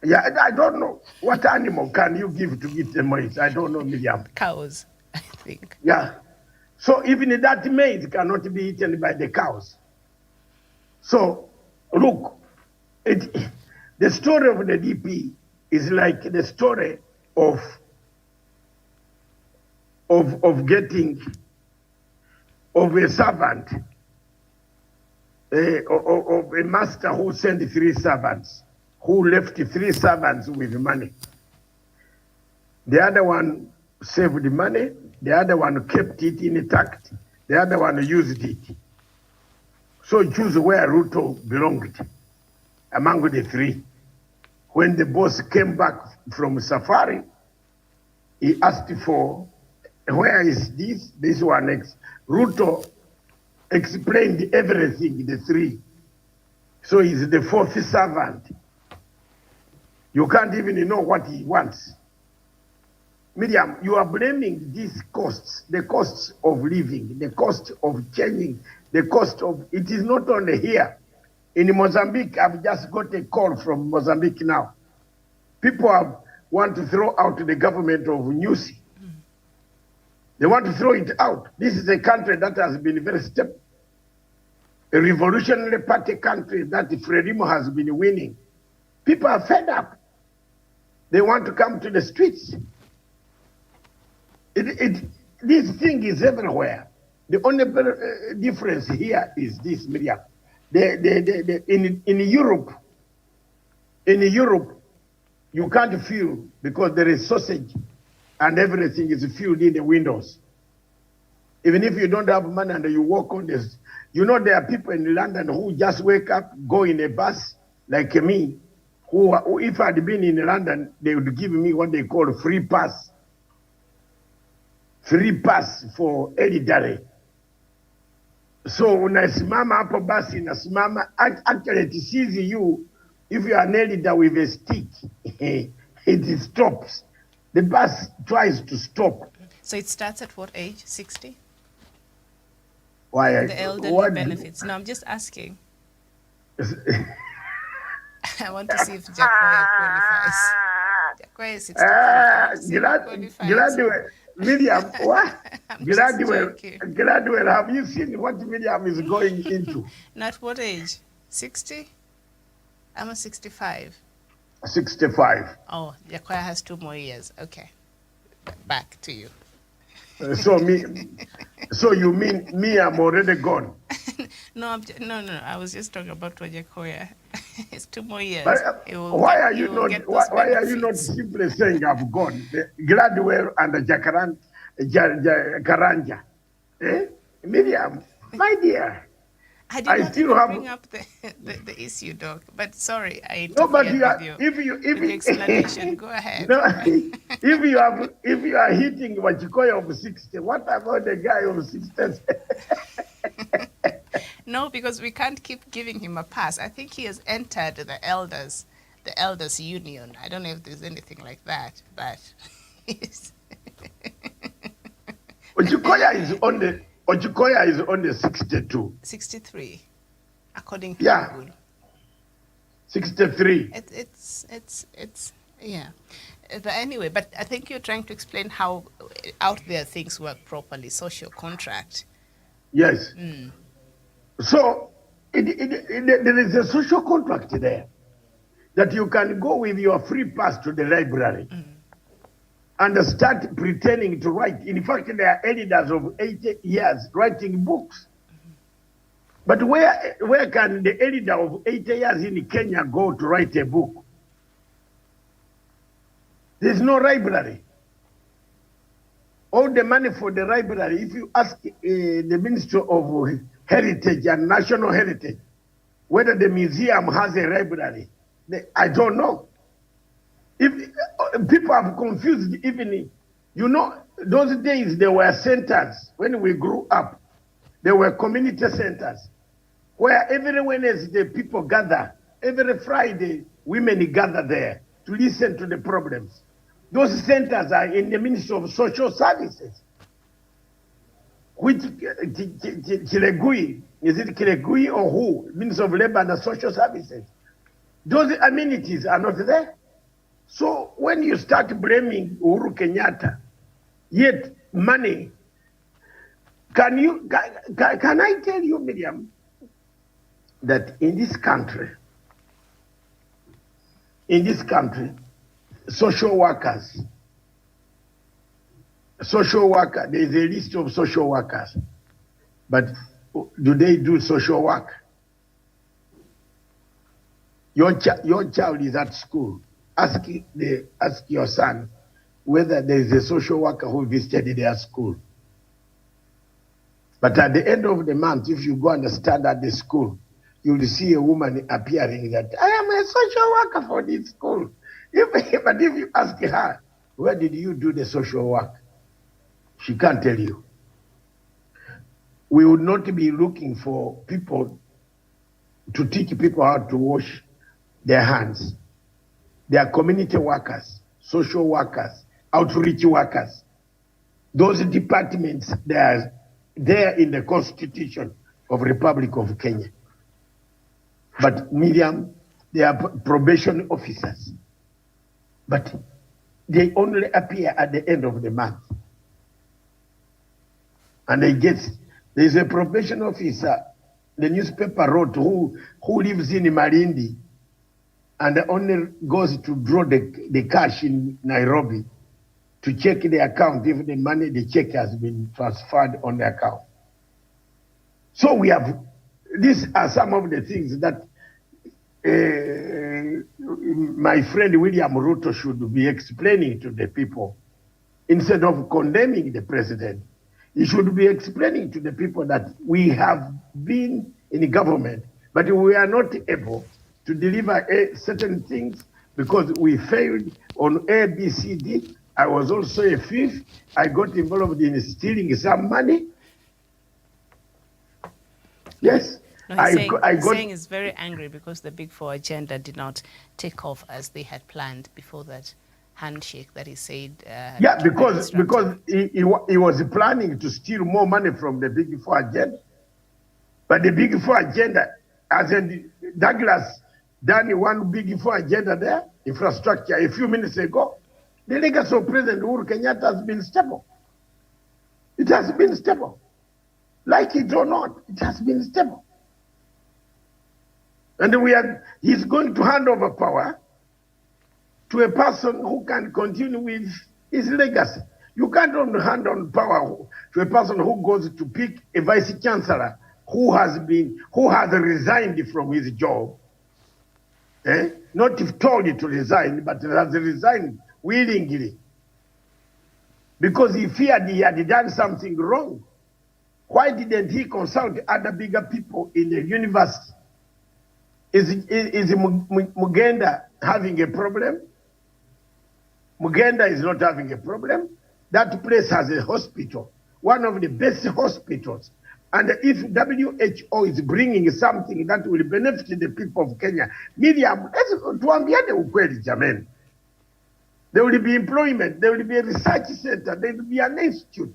Yeah, I don't know. What animal can you give to eat the maize? I don't know, Miriam. Cows, I think. Yeah. So even that maize cannot be eaten by the cows. So, look, the story of the DP is like the story of getting of a servant, of a master who sent 3 servants, who left 3 servants with money. The other one saved the money, the other one kept it intact, the other one used it. So choose where Ruto belonged among the 3. When the boss came back from safari, he asked for, where is this? This one next. Ruto explained everything, the 3. So he's the 4th servant. You can't even know what he wants. Miriam, you are blaming these costs, the costs of living, the cost of changing, the cost of, it is not only here. In Mozambique, I've just got a call from Mozambique now. People want to throw out the government of Nyusi. They want to throw it out. This is a country that has been very stable. A revolutionary party country that Frelimo has been winning. People are fed up. They want to come to the streets. This thing is everywhere. The only difference here is this, Miriam. In Europe, you can't feel because there is sausage and everything is filled in the windows. Even if you don't have money and you walk on this, you know there are people in London who just wake up, go in a bus, like me, who if I'd been in London, they would give me what they call free pass. Free pass for elderly. So unasimama hapo basi nasimama, actually it sees you, if you are an elder with a stick, it stops. The bus tries to stop. So it starts at what age? 60? Why? The elderly benefits. No, I'm just asking. I want to see if Jacoya qualifies. Jacoya is 65. Miriam, what? Gladwell, have you seen what Miriam is going into? Not what age? 60? I'm a 65. 65. Oh, Jacoya has 2 more years. Okay. Back to you. So you mean me? I'm already gone. No. I was just talking about Jacoya. It's 2 more years. Why are you not simply saying I've gone? Gladwell and Karanja. Miriam, my dear. I did not even bring up the issue, Doc. But sorry, I interfered with you. If the explanation, go ahead. No, if you are hitting Wachikoya of 60, what about the guy of 60? No, because we can't keep giving him a pass. I think he has entered the elders union. I don't know if there's anything like that, but Ojikoya is on the 62. 63, according to Yeah. Google. 63. It's yeah. But anyway, but I think you're trying to explain how out there things work properly, social contract. Yes. So there is a social contract there that you can go with your free pass to the library and start pretending to write. In fact, there are elders of 80 years writing books. But where can the elder of 80 years in Kenya go to write a book? There's no library. All the money for the library, if you ask the Ministry of Heritage and National Heritage whether the museum has a library, I don't know. If people have confused, even, you know, those days there were centers when we grew up. There were community centers where every Wednesday people gather, every Friday women gather there to listen to the problems. Those centers are in the Ministry of Social Services, which Kilegui, is it Kilegui or who? Ministry of Labor and Social Services. Those amenities are not there. So when you start blaming Uhuru Kenyatta, yet money, can I tell you, Miriam, that in this country, social workers, there is a list of social workers, but do they do social work? Your child is at school. Ask your son whether there is a social worker who visited their school. But at the end of the month, if you go and stand at the school, you will see a woman appearing that, I am a social worker for this school. But if you ask her, where did you do the social work? She can't tell you. We would not be looking for people to teach people how to wash their hands. They are community workers, social workers, outreach workers. Those departments, they are there in the Constitution of Republic of Kenya. But Miriam, they are probation officers. But they only appear at the end of the month. And there's a probation officer, the newspaper wrote, who lives in Malindi and only goes to draw the cash in Nairobi to check the account if the money, the check has been transferred on the account. So these are some of the things that my friend William Ruto should be explaining to the people. Instead of condemning the president, he should be explaining to the people that we have been in government, but we are not able to deliver certain things because we failed on A, B, C, D. I was also a thief. I got involved in stealing some money. Yes. No, he's saying he's very angry because the Big Four agenda did not take off as they had planned before that handshake that he said. Because he was planning to steal more money from the Big Four agenda. But the Big Four agenda, as in Douglas done one Big Four agenda there, infrastructure, a few minutes ago, the legacy of President Uhuru Kenyatta has been stable. It has been stable. Like it or not, it has been stable. And he's going to hand over power to a person who can continue with his legacy. You can't hand on power to a person who goes to pick a vice chancellor who has resigned from his job. Not if told to resign, but has resigned willingly. Because he feared he had done something wrong. Why didn't he consult other bigger people in the university? Is Mugenda having a problem? Mugenda is not having a problem. That place has a hospital, one of the best hospitals. And if WHO is bringing something that will benefit the people of Kenya, Miriam, tuambiane ukweli jameni. There will be employment, there will be a research center, there will be an institute.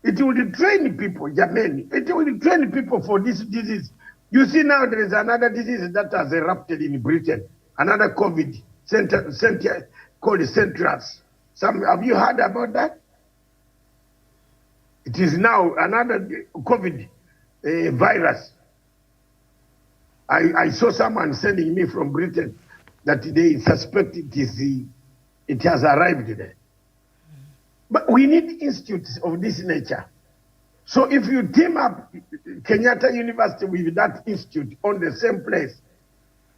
It will train people, Jameni. It will train people for this disease. You see now there is another disease that has erupted in Britain, another COVID called Centras. Have you heard about that? It is now another COVID virus. I saw someone sending me from Britain that they suspect it has arrived there. But we need institutes of this nature. So if you team up Kenyatta University with that institute on the same place,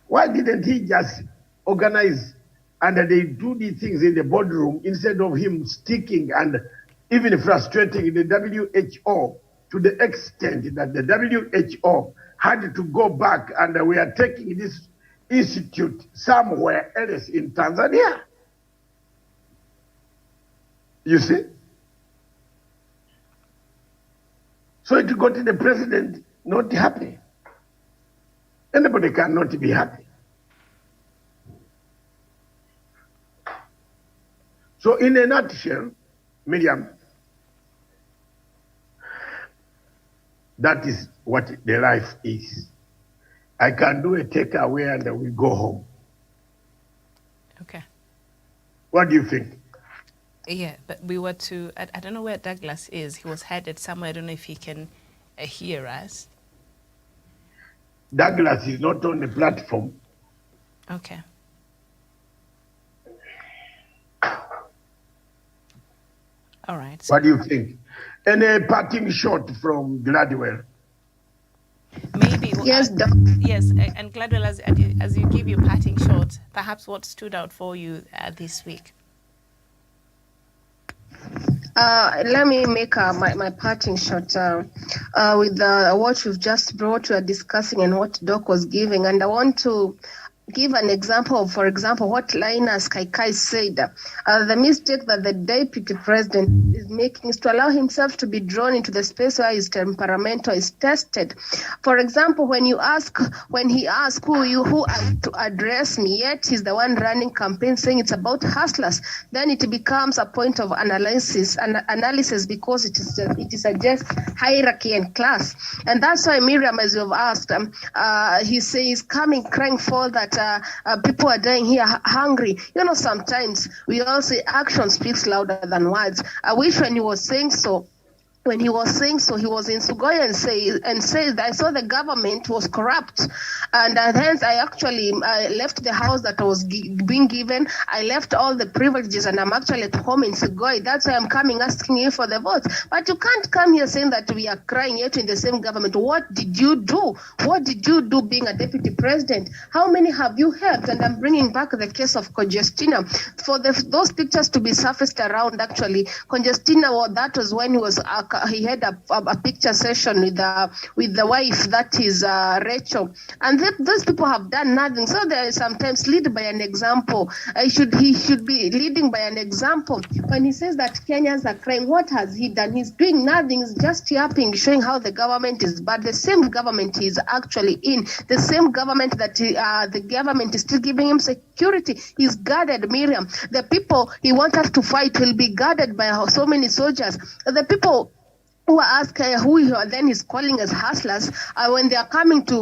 why didn't he just organize and they do these things in the boardroom instead of him sticking and even frustrating the WHO to the extent that the WHO had to go back and we are taking this institute somewhere else in Tanzania? You see? So it got the president not happy. Anybody cannot be happy. So in a nutshell, Miriam, that is what the life is. I can do a takeaway and we go home. Okay. What do you think? Yeah, but we were to, I don't know where Douglas is. He was headed somewhere. I don't know if he can hear us. Douglas is not on the platform. Okay. All right. So what do you think? Any parting shot from Gladwell? Maybe. Yes, Doc. Yes, and Gladwell, as you give your parting shot, perhaps what stood out for you this week? Let me make my parting shot with what you've just brought, we are discussing and what Doc was giving. And I want to give an example of, for example, what Linus Kaikai said. The mistake that the deputy president is making is to allow himself to be drawn into the space where his temperamental is tested. For example, when he asked who are to address me, yet he's the one running campaign saying it's about hustlers, then it becomes a point of analysis because it suggests hierarchy and class. And that's why Miriam, as you've asked, he says crying for that people are dying here hungry. You know, sometimes we all say action speaks louder than words. I wish when he was saying so, he was in Sugoi and said, I saw the government was corrupt. And hence I actually left the house that was being given. I left all the privileges and I'm actually at home in Sugoi. That's why I'm coming asking you for the votes. But you can't come here saying that we are crying yet in the same government. What did you do? What did you do being a deputy president? How many have you helped? And I'm bringing back the case of Congestina. For those pictures to be surfaced around, actually, Congestina, well, that was when he had a picture session with the wife, that is Rachel, and those people have done nothing. So they sometimes lead by an example. He should be leading by an example. When he says that Kenyans are crying, what has he done? He's doing nothing. He's just yapping, showing how the government is bad. The same government he is actually in, the same government that the government is still giving him security. He's guarded, Miriam. The people he wants us to fight will be guarded by so many soldiers. The people who are asked who then is calling as hustlers, when they are coming to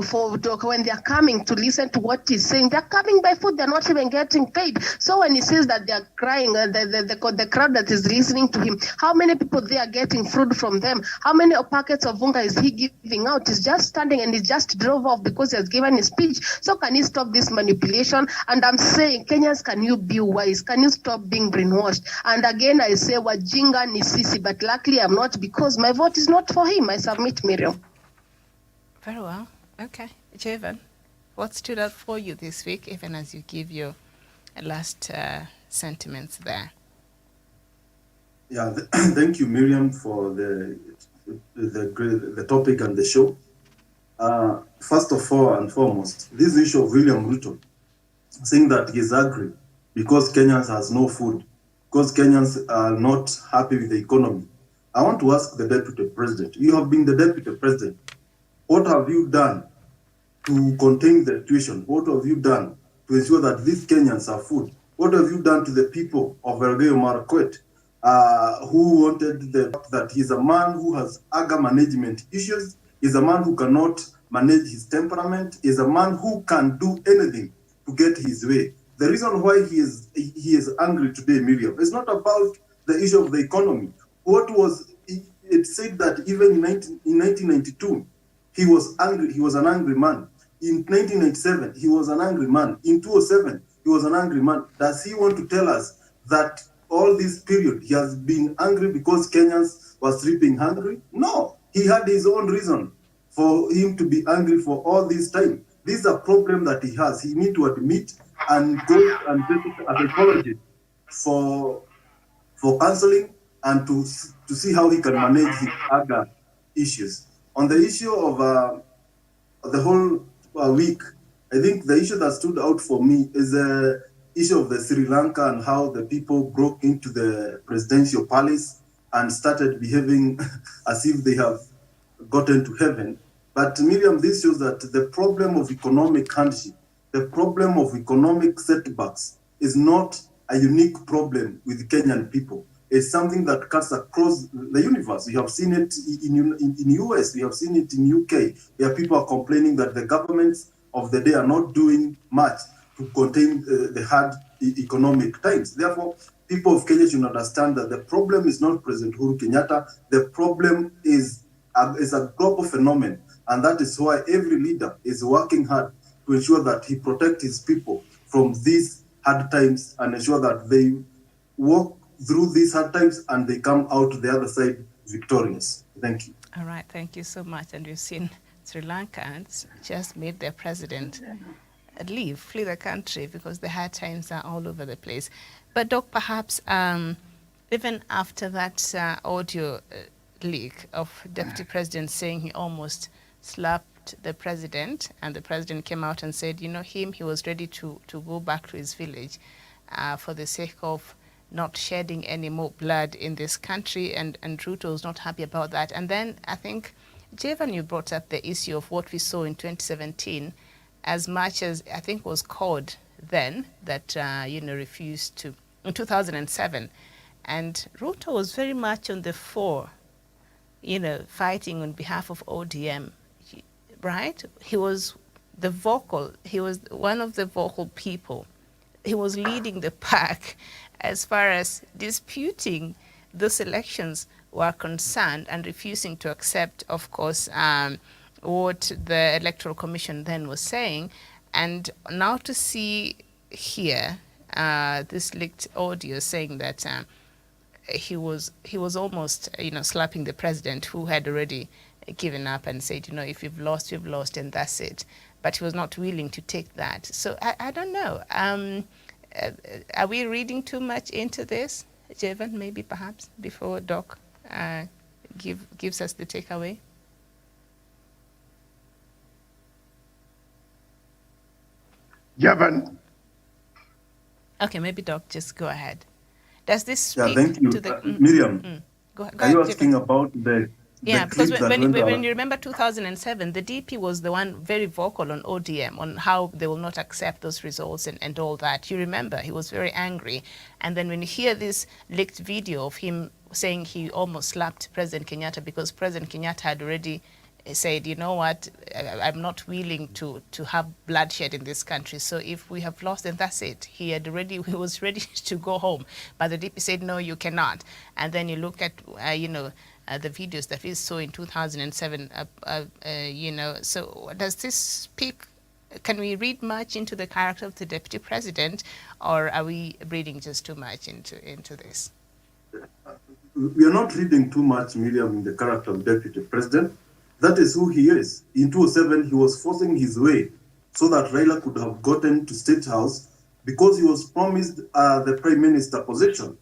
listen to what he's saying, they're coming by foot. They're not even getting paid. So when he says that they are crying, the crowd that is listening to him, how many people they are getting food from them? How many packets of unga is he giving out? He's just standing and he just drove off because he has given his speech. So can he stop this manipulation? And I'm saying, Kenyans, can you be wise? Can you stop being brainwashed? And again, I say, wajinga ni sisi, but luckily I'm not, because my vote is not for him. I submit, Miriam. Very well. Okay. Javan, what stood out for you this week, even as you give your last sentiments there? Yeah, thank you, Miriam, for the topic and the show. First of all and foremost, this issue of William Ruto saying that he is angry because Kenyans has no food, because Kenyans are not happy with the economy. I want to ask the deputy president, you have been the deputy president. What have you done to contain the situation? What have you done to ensure that these Kenyans have food? What have you done to the people of Elgeyo Marakwet? who wanted the fact that he's a man who has anger management issues, he's a man who cannot manage his temperament, is a man who can do anything to get his way. The reason why he is angry today, Miriam, is not about the issue of the economy. It said that even in 1992, he was angry. He was an angry man. In 1997, he was an angry man. In 2007, he was an angry man. Does he want to tell us that all this period he has been angry because Kenyans were sleeping hungry? No, he had his own reason for him to be angry for all this time. This is a problem that he has. He needs to admit and go and visit a psychologist for counseling and to see how he can manage his anger issues. On the issue of the whole week, I think the issue that stood out for me is the issue of the Sri Lanka and how the people broke into the presidential palace and started behaving as if they have gotten to heaven. But Miriam, this shows that the problem of economic hardship, the problem of economic setbacks is not a unique problem with Kenyan people. It's something that cuts across the universe. We have seen it in US, we have seen it in UK, where people are complaining that the governments of the day are not doing much to contain the hard economic times. Therefore, people of Kenya should understand that the problem is not President Uhuru Kenyatta. The problem is a global phenomenon, and that is why every leader is working hard to ensure that he protects his people from these hard times and ensure that they walk through these hard times and they come out the other side victorious. Thank you. All right, thank you so much. And we've seen Sri Lankans just made their president flee the country because the hard times are all over the place. But Doc, perhaps even after that audio leak of Deputy President saying he almost slapped the president, and the president came out and said, you know, he was ready to go back to his village for the sake of not shedding any more blood in this country, and Ruto was not happy about that. And then I think, Javan, you brought up the issue of what we saw in 2017, as much as I think was called then that, refused to, in 2007. And Ruto was very much on the fore, fighting on behalf of ODM, right? He was one of the vocal people. He was leading the pack as far as disputing those elections were concerned and refusing to accept, of course, what the Electoral Commission then was saying. And now to see here this leaked audio saying that he was almost, slapping the president, who had already given up and said, if you've lost, you've lost, and that's it. But he was not willing to take that. So I don't know. Are we reading too much into this, Javan, maybe perhaps, before Doc gives us the takeaway? Javan. Okay, maybe Doc, just go ahead. Does this speak thank you. to the... Miriam, go ahead, are you asking about the because when you remember 2007, the DP was the one very vocal on ODM, on how they will not accept those results and all that. You remember, he was very angry. And then when you hear this leaked video of him saying he almost slapped President Kenyatta because President Kenyatta had already said, you know what, I'm not willing to have bloodshed in this country. So if we have lost, then that's it. He was ready to go home. But the DP said, no, you cannot. And then you look at, the videos that we saw in 2007, so does this speak, can we read much into the character of the Deputy President, or are we reading just too much into this? We are not reading too much, Miriam, in the character of Deputy President. That is who he is. In 2007, he was forcing his way so that RAILA could have gotten to State House because he was promised the Prime Minister position.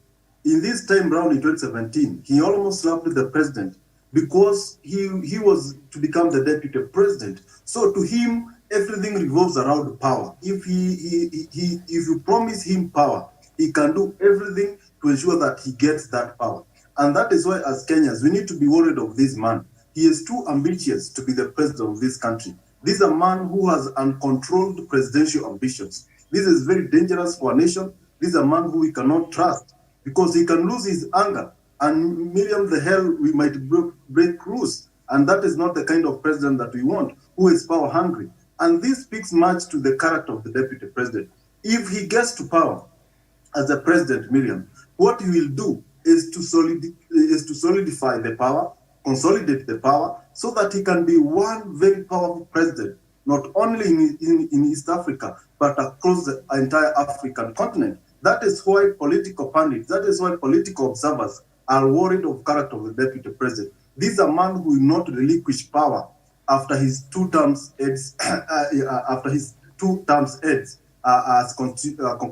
In this time round in 2017, he almost slapped the president because he was to become the deputy president. So to him, everything revolves around power. If you promise him power, he can do everything to ensure that he gets that power. And that is why, as Kenyans, we need to be worried of this man. He is too ambitious to be the president of this country. This is a man who has uncontrolled presidential ambitions. This is very dangerous for a nation. This is a man who we cannot trust. because he can lose his anger. And Miriam, the hell, we might break loose. And that is not the kind of president that we want, who is power hungry. And this speaks much to the character of the deputy president. If he gets to power as a president, Miriam, what he will do is to solidify the power, consolidate the power, so that he can be one very powerful president, not only in East Africa, but across the entire African continent. That is why political pundits, that is why political observers are worried of character of the deputy president. This is a man who will not relinquish power after his two terms ends,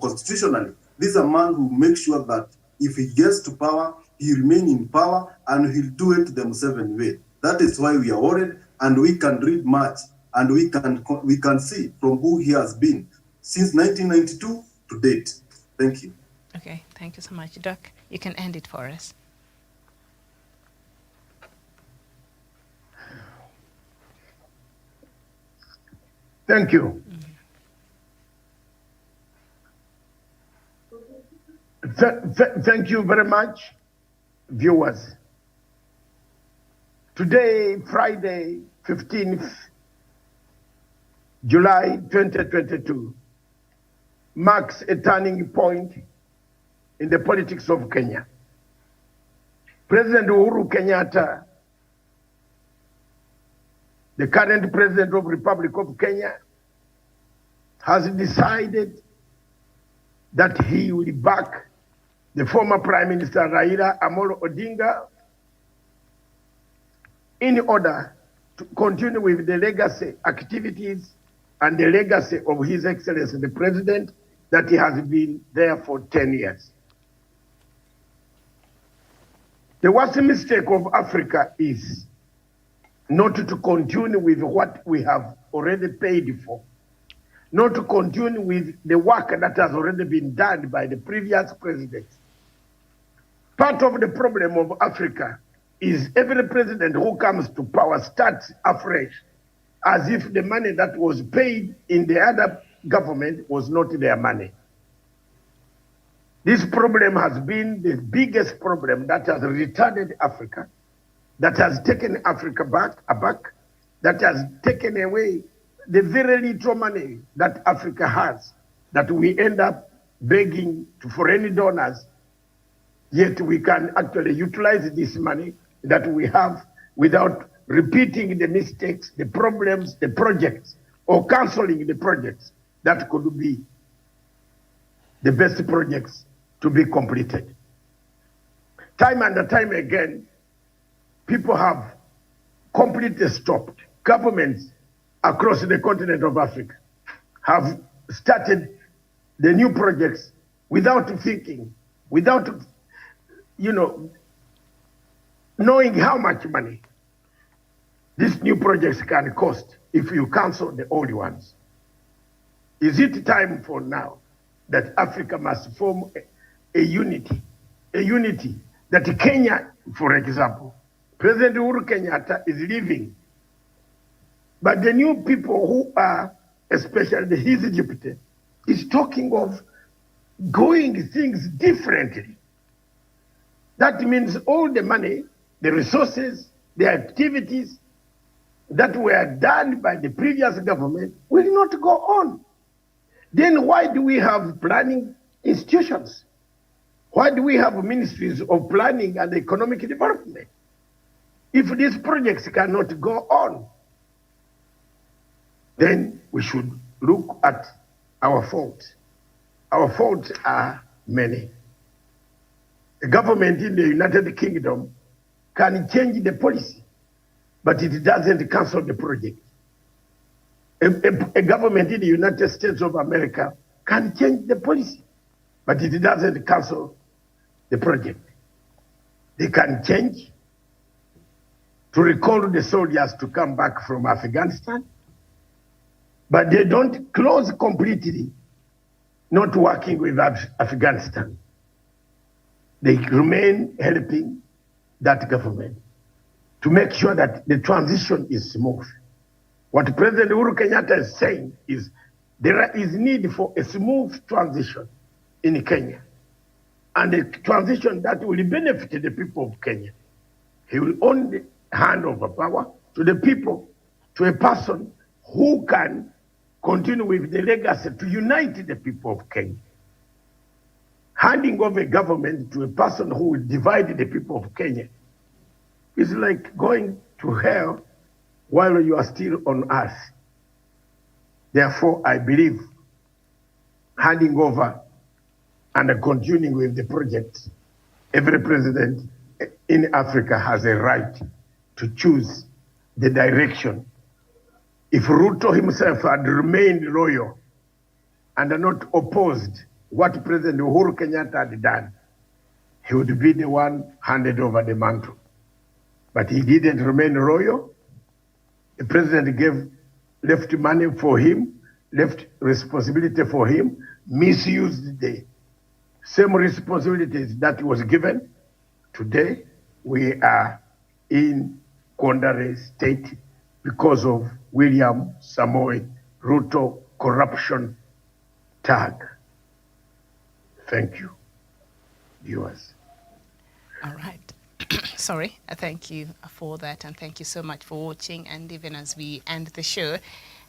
constitutionally. This is a man who makes sure that if he gets to power, he remains in power and he'll do it the Museveni way. That is why we are worried, and we can read much, and we can see from who he has been since 1992 to date. Thank you. Okay, thank you so much. Doc, you can end it for us. Thank you. Thank you very much, viewers. Today, Friday, 15th July 2022, marks a turning point in the politics of Kenya. President Uhuru Kenyatta, the current president of the Republic of Kenya, has decided that he will back the former Prime Minister RAILA Amolo Odinga in order to continue with the legacy activities and the legacy of His Excellency the President that he has been there for 10 years. The worst mistake of Africa is not to continue with what we have already paid for, not to continue with the work that has already been done by the previous president. Part of the problem of Africa is every president who comes to power starts afresh, as if the money that was paid in the other government was not their money. This problem has been the biggest problem that has retarded Africa, that has taken Africa aback, that has taken away the very little money that Africa has, that we end up begging to foreign donors, yet we can actually utilize this money that we have without repeating the mistakes, the problems, the projects, or canceling the projects that could be the best projects to be completed. Time and time again, people have completely stopped. Governments across the continent of Africa have started the new projects without thinking, without, knowing how much money these new projects can cost if you cancel the old ones. Is it time for now that Africa must form a unity that Kenya, for example, President Uhuru Kenyatta is leaving, but the new people who are, especially his deputy, is talking of going things differently. That means all the money, the resources, the activities that were done by the previous government will not go on. Then why do we have planning institutions? Why do we have ministries of planning and economic development if these projects cannot go on? Then we should look at our faults. Our faults are many. A government in the United Kingdom can change the policy, but it doesn't cancel the project. A government in the United States of America can change the policy, but it doesn't cancel the project. They can change to recall the soldiers to come back from Afghanistan, but they don't close completely not working with Afghanistan. They remain helping that government to make sure that the transition is smooth. What President Uhuru Kenyatta is saying is there is need for a smooth transition in Kenya. and a transition that will benefit the people of Kenya. He will only hand over power to the people, to a person who can continue with the legacy to unite the people of Kenya. Handing over government to a person who will divide the people of Kenya is like going to hell while you are still on earth. Therefore, I believe handing over and continuing with the project, every president in Africa has a right to choose the direction. If Ruto himself had remained loyal and not opposed what President Uhuru Kenyatta had done, he would be the one handed over the mantle. But he didn't remain loyal. The president left money for him, left responsibility for him, misused the same responsibilities that was given. Today, we are in quandary state because of William Samoei Ruto corruption tag. Thank you, viewers. All right. Sorry, thank you for that, and thank you so much for watching. And even as we end the show,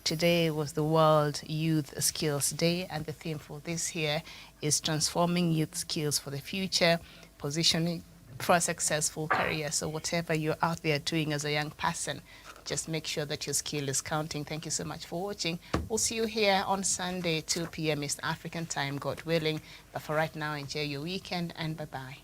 today was the World Youth Skills Day, and the theme for this year is transforming youth skills for the future, positioning for a successful career. So whatever you're out there doing as a young person, just make sure that your skill is counting. Thank you so much for watching. We'll see you here on Sunday, 2 p.m. East African time, God willing. But for right now, enjoy your weekend, and bye-bye.